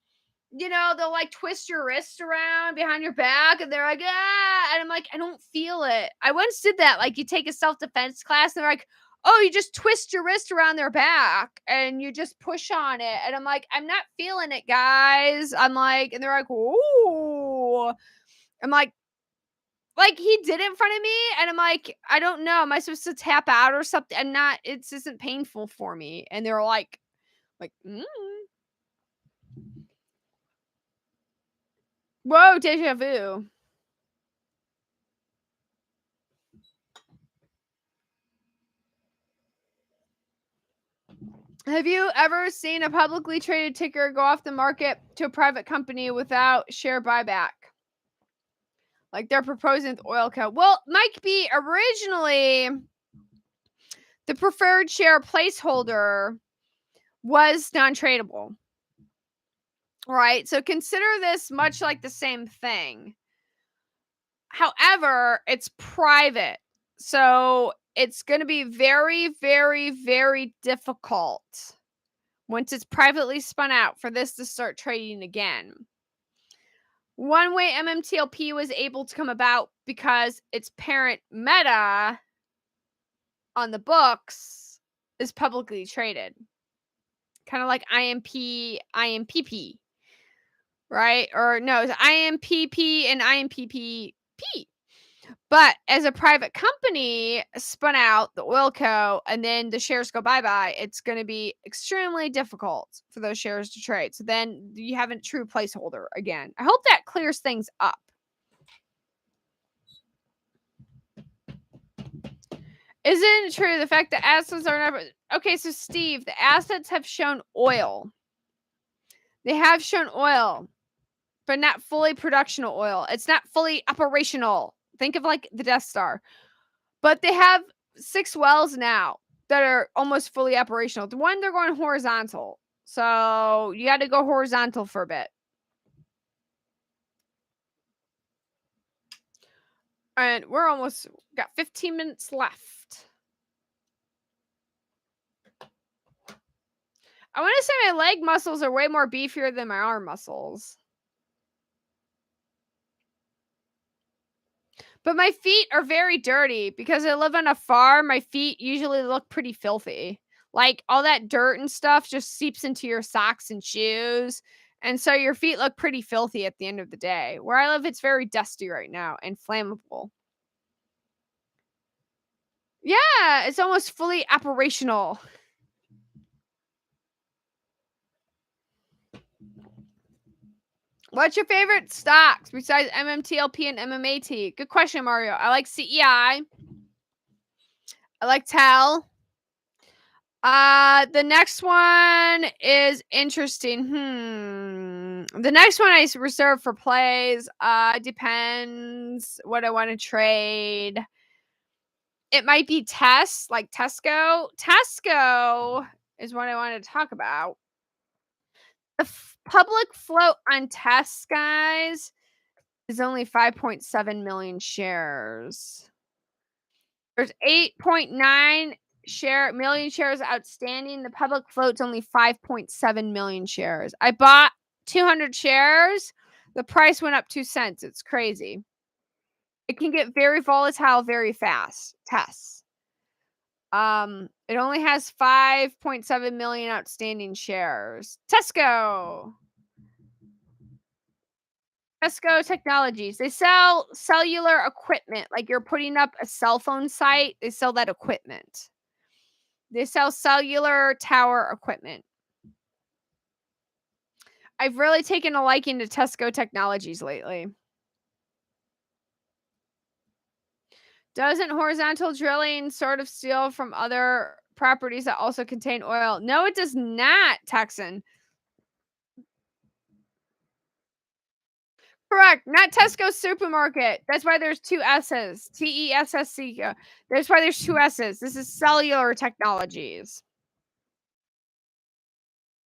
S1: you know, they'll like twist your wrist around behind your back and they're like, ah. And I'm like, I don't feel it. I once did that. Like, you take a self-defense class and they're like, oh, you just twist your wrist around their back and you just push on it. And I'm like, I'm not feeling it, guys. I'm like, and they're like, ooh. I'm like he did it in front of me and I'm like, I don't know. Am I supposed to tap out or something? And not, it isn't painful for me. And they're like, whoa, deja vu. Have you ever seen a publicly traded ticker go off the market to a private company without share buyback? Like they're proposing with OilCo. Well, Mike B, originally the preferred share placeholder was non-tradable. Right? So consider this much like the same thing. However, it's private. So it's going to be very, very, very difficult once it's privately spun out for this to start trading again. One way MMTLP was able to come about because its parent Meta on the books is publicly traded. Kind of like IMPP, right? Or no, it's IMPP and IMPPP. But as a private company spun out, the OilCo, and then the shares go bye-bye, it's going to be extremely difficult for those shares to trade. So then you have a true placeholder again. I hope that clears things up. Isn't it true the fact that assets are never... Okay, so Steve, the assets have shown oil. They have shown oil, but not fully productional oil. It's not fully operational. Think of like the Death Star. But they have 6 wells now that are almost fully operational. The one, they're going horizontal. So you got to go horizontal for a bit. And we're almost got 15 minutes left. I want to say my leg muscles are way more beefier than my arm muscles. But my feet are very dirty because I live on a farm. My feet usually look pretty filthy. Like all that dirt and stuff just seeps into your socks and shoes. And so your feet look pretty filthy at the end of the day. Where I live, it's very dusty right now and flammable. Yeah, it's almost fully operational. What's your favorite stocks besides MMTLP and MMAT? Good question, Mario. I like CEI. I like TEL. The next one is interesting. The next one I reserve for plays. Depends what I want to trade. It might be like Tesco. Tesco is what I wanted to talk about. The public float on Tesco, guys, is only 5.7 million shares. There's 8.9 million shares outstanding. The public float's only 5.7 million shares. I bought 200 shares. The price went up 2 cents. It's crazy. It can get very volatile very fast. Tests. It only has 5.7 million outstanding shares. Tesco Technologies. They sell cellular equipment. Like you're putting up a cell phone site, they sell that equipment. They sell cellular tower equipment. I've really taken a liking to Tesco Technologies lately. Doesn't horizontal drilling sort of steal from other properties that also contain oil? No, it does not, Texan. Correct. Not Tesco supermarket. That's why there's two S's. TESSC. That's why there's two S's. This is cellular technologies.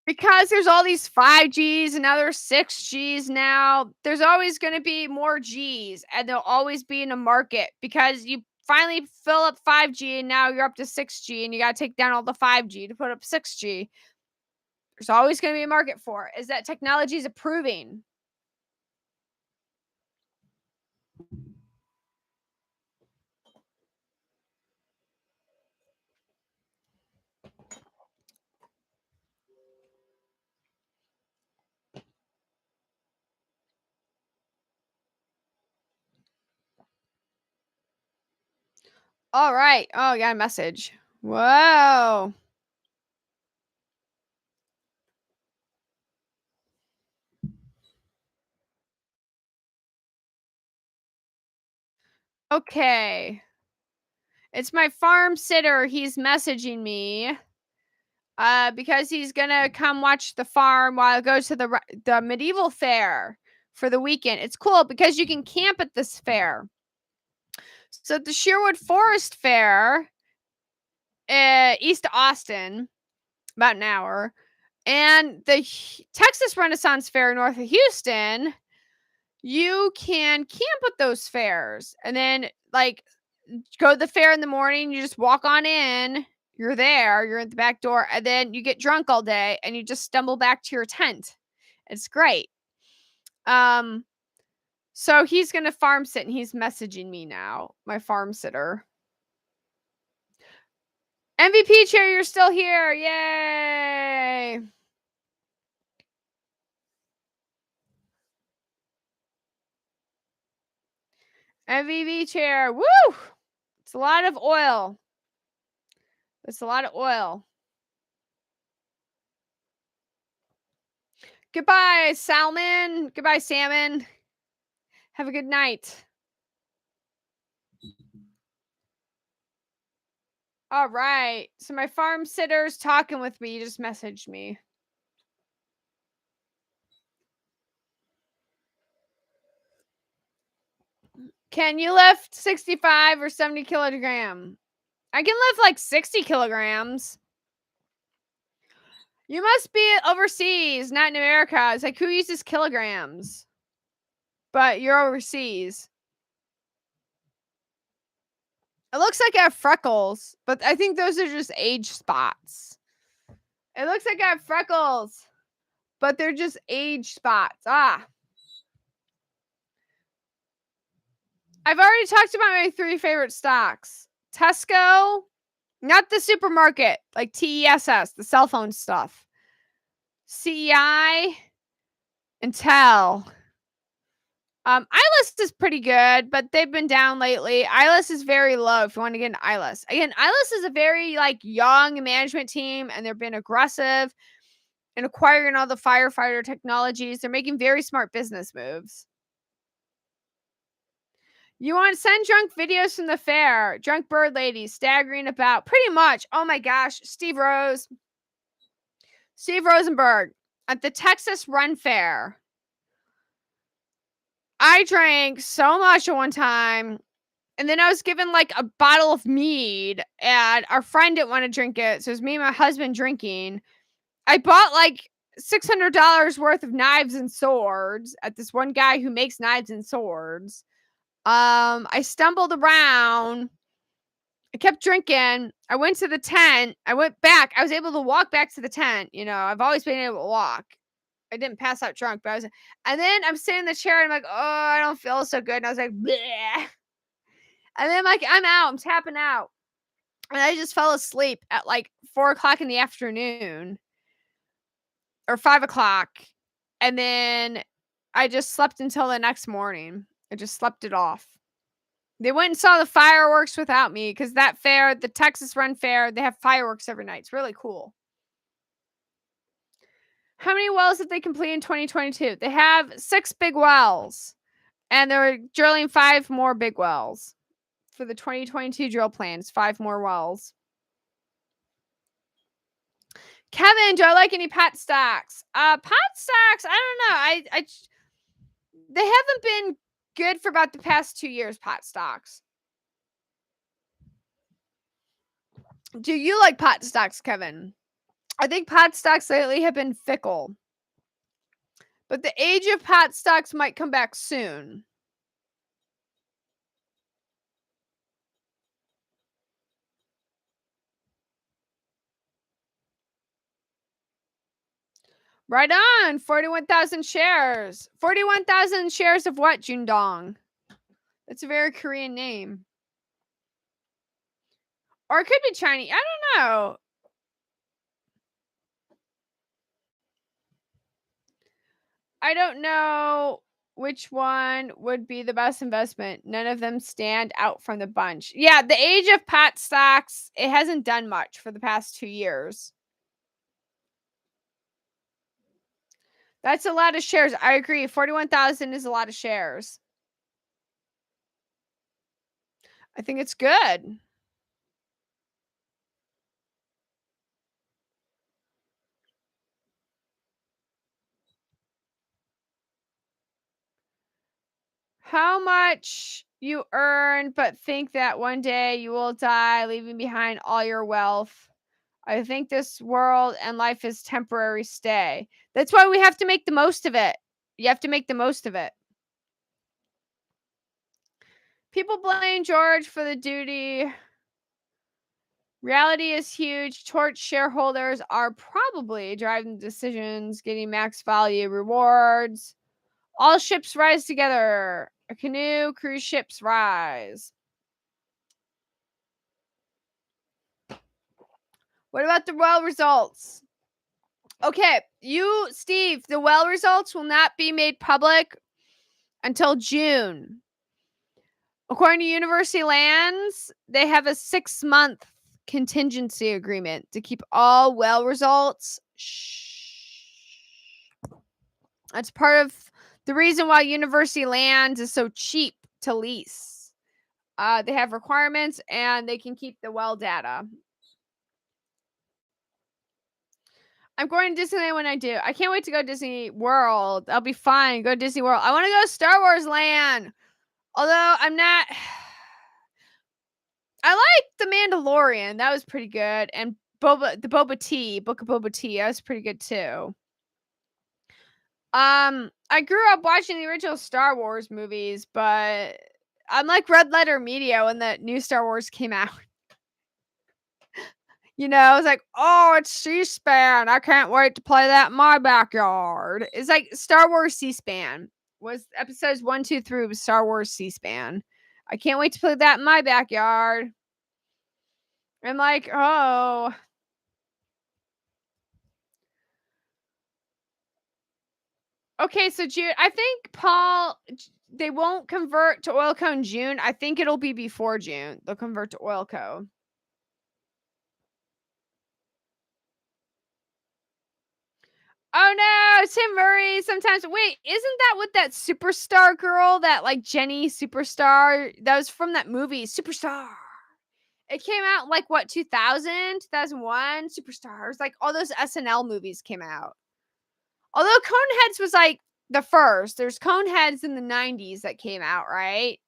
S1: Because there's all these 5Gs and now there's 6Gs now. There's always going to be more Gs and they'll always be in a market because you finally fill up 5G and now you're up to 6G and you got to take down all the 5G to put up 6G. There's always going to be a market for it. Is that technology is improving. All right. Oh, I got a message. Whoa. Okay. It's my farm sitter. He's messaging me because he's going to come watch the farm while I go to the medieval fair for the weekend. It's cool because you can camp at this fair. So the Sherwood Forest Fair, east of Austin, about an hour, and the Texas Renaissance Fair north of Houston, you can camp at those fairs and then like go to the fair in the morning. You just walk on in. You're there. You're at the back door, and then you get drunk all day, and you just stumble back to your tent. It's great. So he's gonna farm sit, and he's messaging me now. My farm sitter. MVP chair, you're still here! Yay! MVP chair. Woo! It's a lot of oil. It's a lot of oil. Goodbye, salmon. Goodbye, salmon. Have a good night. All right. So my farm sitter's talking with me. You just messaged me. Can you lift 65 or 70 kilogram? I can lift like 60 kilograms. You must be overseas, not in America. It's like, who uses kilograms? But you're overseas. It looks like I have freckles, but I think those are just age spots. It looks like I have freckles, but they're just age spots. Ah. I've already talked about my 3 favorite stocks. Tesco, not the supermarket, like TESS, the cell phone stuff. CEI, Intel. iList is pretty good, but they've been down lately. iList is very low if you want to get into iList. Again, iList is a very like young management team, and they've been aggressive in acquiring all the firefighter technologies. They're making very smart business moves. You want to send drunk videos from the fair. Drunk bird ladies staggering about. Pretty much. Oh my gosh. Steve Rosenberg at the Texas Run Fair. I drank so much at one time. And then I was given like a bottle of mead, and our friend didn't want to drink it. So it was me and my husband drinking. I bought like $600 worth of knives and swords at this one guy who makes knives and swords. I stumbled around. I kept drinking. I went to the tent. I went back. I was able to walk back to the tent. You know, I've always been able to walk. I didn't pass out drunk, but I was, and then I'm sitting in the chair and I'm like, oh, I don't feel so good. And I was like, bleh. And then I'm like, I'm out. I'm tapping out. And I just fell asleep at like 4:00 in the afternoon or 5:00. And then I just slept until the next morning. I just slept it off. They went and saw the fireworks without me because that fair, the Texas Run Fair, they have fireworks every night. It's really cool. How many wells did they complete in 2022? They have 6 big wells, and they're drilling 5 more big wells for the 2022 drill plans. 5 more wells. Kevin, do I like any pot stocks? Pot stocks, I don't know. They haven't been good for about the past 2 years, pot stocks. Do you like pot stocks, Kevin? I think pot stocks lately have been fickle. But the age of pot stocks might come back soon. Right on. 41,000 shares. 41,000 shares of what, Jundong? That's a very Korean name. Or it could be Chinese. I don't know. I don't know which one would be the best investment. None of them stand out from the bunch. Yeah, the age of pot stocks, it hasn't done much for the past 2 years. That's a lot of shares. I agree. 41,000 is a lot of shares. I think it's good. How much you earn, but think that one day you will die, leaving behind all your wealth. I think this world and life is temporary stay. That's why we have to make the most of it. You have to make the most of it. People blame George for the duty. Reality is huge. Torch shareholders are probably driving decisions, getting max value rewards. All ships rise together. A canoe, cruise ships rise. What about the well results? Okay, Steve, the well results will not be made public until June. According to University Lands, they have a 6-month contingency agreement to keep all well results. That's part of the reason why University Lands is so cheap to lease. They have requirements and they can keep the well data. I'm going to Disneyland when I do. I can't wait to go to Disney World. I'll be fine. Go to Disney World. I want to go to Star Wars Land. Although I'm not. I like The Mandalorian. That was pretty good. And Boba Tea, Book of Boba Tea. That was pretty good too. I grew up watching the original Star Wars movies, but I'm like Red Letter Media when the new Star Wars came out. I was like, oh, it's C-SPAN. I can't wait to play that in my backyard. It's like Star Wars C-SPAN. Was episodes 1, 2, 3 was Star Wars C-SPAN. I can't wait to play that in my backyard. I'm like, oh. Okay, so June, I think Paul, they won't convert to OilCo in June. I think it'll be before June. They'll convert to OilCo. Oh no, Tim Murray. Sometimes, wait, isn't that what that superstar girl, that like Jenny Superstar, that was from that movie, Superstar? It came out like what, 2000, 2001? Superstars, like all those SNL movies came out. Although Coneheads was like the first. There's Coneheads in the 90s that came out, right?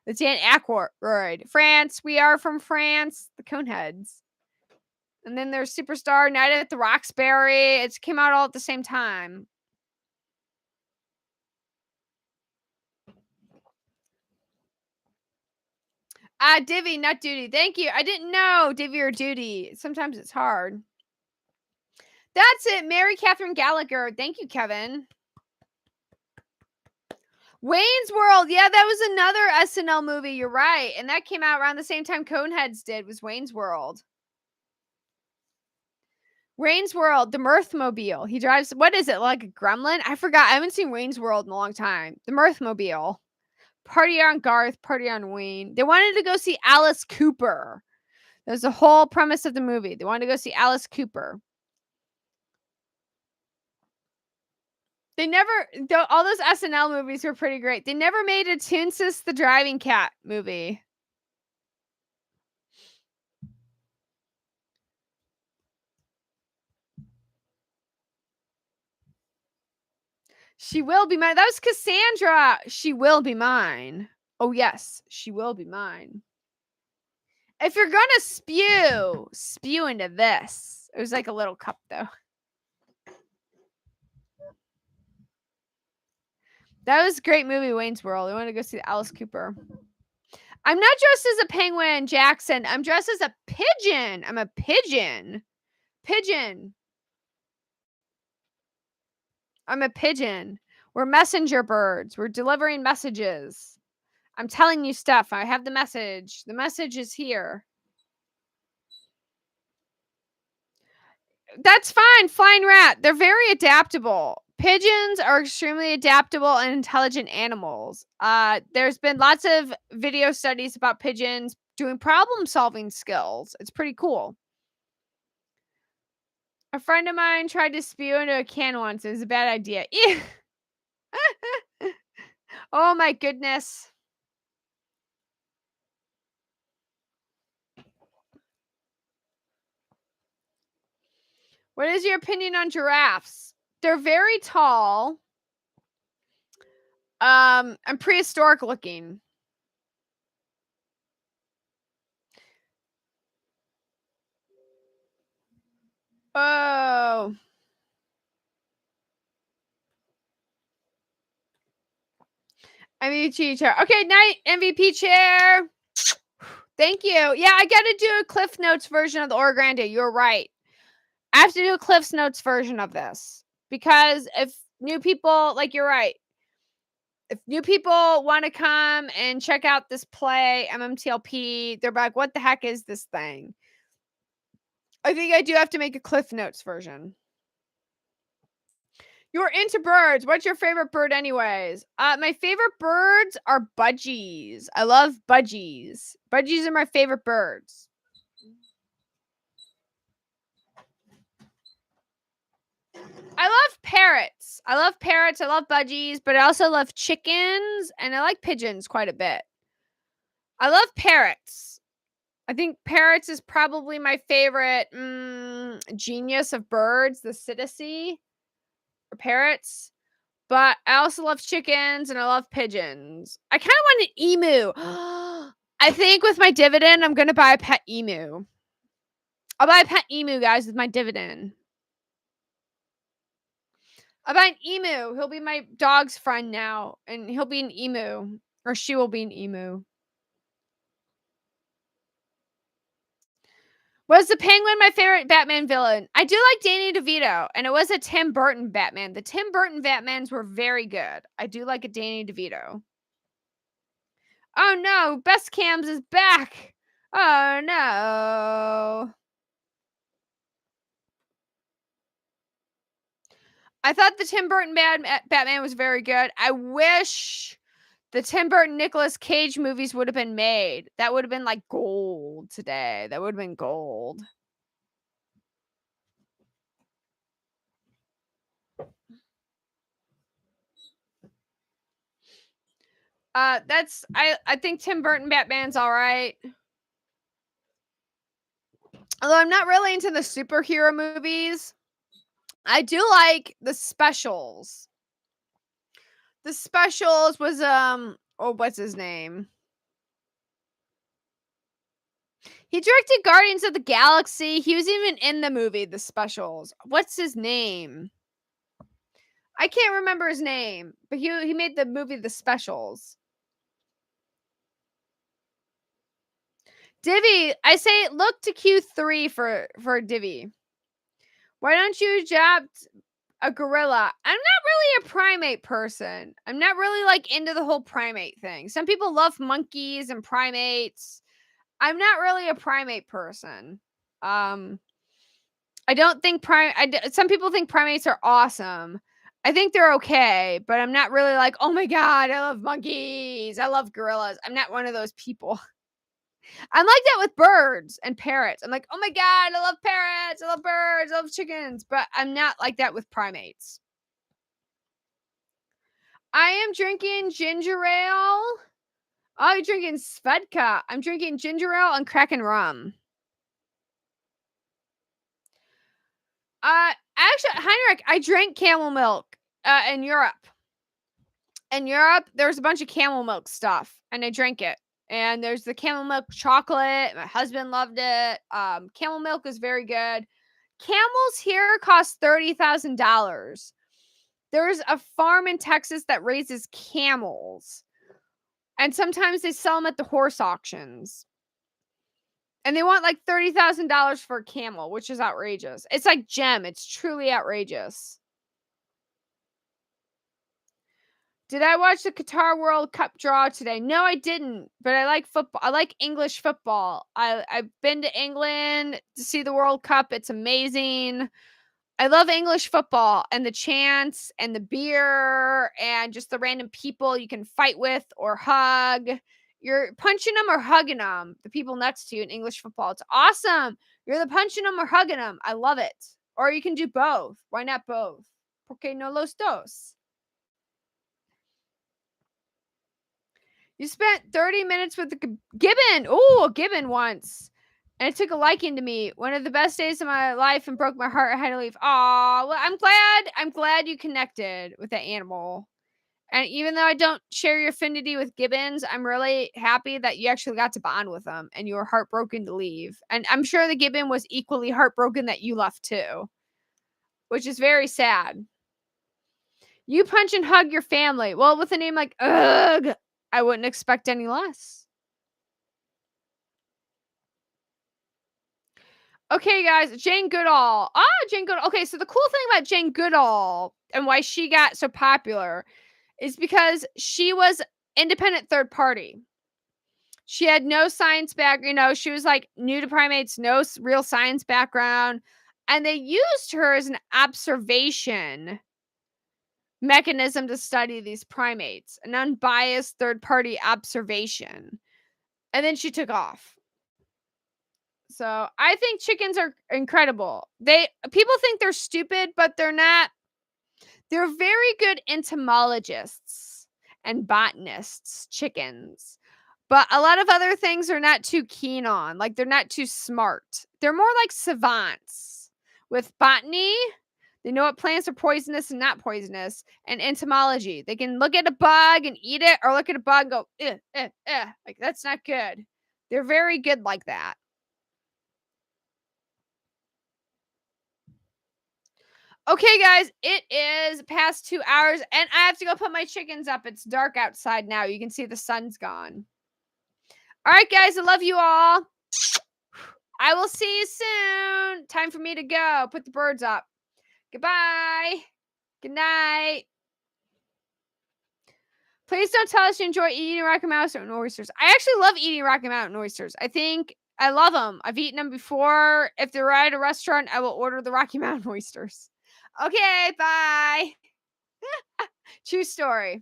S1: The Dan Aykroyd. France, we are from France, the Coneheads. And then there's Superstar, Night at the Roxbury. It came out all at the same time. Divvy, not duty. Thank you. I didn't know divvy or duty. Sometimes it's hard. That's it. Mary Catherine Gallagher. Thank you, Kevin. Wayne's World. Yeah, that was another SNL movie. You're right. And that came out around the same time Coneheads did, was Wayne's World. Wayne's World, the Mirthmobile. He drives, what is it, like a gremlin? I forgot. I haven't seen Wayne's World in a long time. The Mirthmobile. Party on Garth, party on Wayne. They wanted to go see Alice Cooper. That was the whole premise of the movie. They wanted to go see Alice Cooper. They never, all those SNL movies were pretty great. They never made a Toonsis the Driving Cat movie. She will be mine. That was Cassandra. She will be mine. Oh, yes. She will be mine. If you're gonna spew into this. It was like a little cup, though. That was a great movie, Wayne's World. I want to go see Alice Cooper. I'm not dressed as a penguin, Jackson. I'm dressed as a pigeon. I'm a pigeon. Pigeon. I'm a pigeon. We're messenger birds. We're delivering messages. I'm telling you stuff. I have the message. The message is here. That's fine. Flying rat. They're very adaptable. Pigeons are extremely adaptable and intelligent animals. There's been lots of video studies about pigeons doing problem-solving skills. It's pretty cool. A friend of mine tried to spew into a can once. It was a bad idea. Oh my goodness. What is your opinion on giraffes? They're very tall. And prehistoric looking. Oh. MVP chair. Okay, night MVP chair. Thank you. Yeah, I got to do a Cliff Notes version of the Oro Grande. You're right. I have to do a Cliff Notes version of this because if new people, like you're right, if new people want to come and check out this play, MMTLP, they're like, what the heck is this thing? I think I do have to make a Cliff Notes version. You're into birds. What's your favorite bird anyways? My favorite birds are budgies. I love budgies. Budgies are my favorite birds. I love parrots. I love parrots. I love budgies, but I also love chickens and I like pigeons quite a bit. I love parrots. I think parrots is probably my favorite genius of birds, the Psittaci or parrots. But I also love chickens and I love pigeons. I kind of want an emu. I think with my dividend, I'm going to buy a pet emu. I'll buy a pet emu, guys, with my dividend. I'll buy an emu. He'll be my dog's friend now. And he'll be an emu. Or she will be an emu. Was the Penguin my favorite Batman villain? I do like Danny DeVito, and it was a Tim Burton Batman. The Tim Burton Batmans were very good. I do like a Danny DeVito. Oh no, Best Cams is back. Oh no. I thought the Tim Burton Batman was very good. I wish the Tim Burton Nicolas Cage movies would have been made. That would have been like gold today. That would have been gold. I think Tim Burton Batman's all right. Although I'm not really into the superhero movies. I do like the specials. The specials was what's his name? He directed Guardians of the Galaxy. He was even in the movie The Specials. What's his name? I can't remember his name, but he made the movie The Specials. Divvy, I say look to Q3 for Divvy. Why don't you adopt a gorilla? I'm not really a primate person. I'm not really like into the whole primate thing. Some people love monkeys and primates. I'm not really a primate person. I don't think some people think primates are awesome. I think they're okay, but I'm not really like, oh my god, I love monkeys. I love gorillas. I'm not one of those people. I'm like that with birds and parrots. I'm like, oh my god, I love parrots. I love birds. I love chickens. But I'm not like that with primates. I am drinking ginger ale. Oh, you're drinking Svedka. I'm drinking ginger ale and Kraken rum. Actually, Heinrich, I drank camel milk in Europe. in Europe, there's a bunch of camel milk stuff, and I drank it. And there's the camel milk chocolate. My husband loved it. Camel milk is very good. Camels here cost $30,000. There's a farm in Texas that raises camels, and sometimes they sell them at the horse auctions. And they want like $30,000 for a camel, which is outrageous. It's like gem. It's truly outrageous. Did I watch the Qatar World Cup draw today? No, I didn't. But I like football. I like English football. I've been to England to see the World Cup. It's amazing. I love English football and the chants and the beer and just the random people you can fight with or hug. You're punching them or hugging them, the people next to you in English football. It's awesome. You're the punching them or hugging them. I love it. Or you can do both. Why not both? ¿Por qué no los dos? You spent 30 minutes with the gibbon. Oh, a gibbon once. And it took a liking to me. One of the best days of my life and broke my heart. I had to leave. Aw, well, I'm glad you connected with that animal. And even though I don't share your affinity with gibbons, I'm really happy that you actually got to bond with them and you were heartbroken to leave. And I'm sure the gibbon was equally heartbroken that you left too, which is very sad. You punch and hug your family. Well, with a name like Ugh, I wouldn't expect any less. Okay, guys, Jane Goodall. Jane Goodall. Okay, so the cool thing about Jane Goodall and why she got so popular is because she was independent third party. She had no science background. She was like new to primates, no real science background. And they used her as an observation mechanism to study these primates, an unbiased third party observation. And then she took off. So I think chickens are incredible. People think they're stupid, but they're not. They're very good entomologists and botanists, chickens. But a lot of other things are not too keen on. Like they're not too smart. They're more like savants. With botany, they know what plants are poisonous and not poisonous. And entomology, they can look at a bug and eat it, or look at a bug and go, like that's not good. They're very good like that. Okay, guys, it is past 2 hours, and I have to go put my chickens up. It's dark outside now. You can see the sun's gone. All right, guys, I love you all. I will see you soon. Time for me to go. Put the birds up. Goodbye. Good night. Please don't tell us you enjoy eating Rocky Mountain oysters. I actually love eating Rocky Mountain oysters. I love them. I've eaten them before. If they're at a restaurant, I will order the Rocky Mountain oysters. Okay, bye. True story.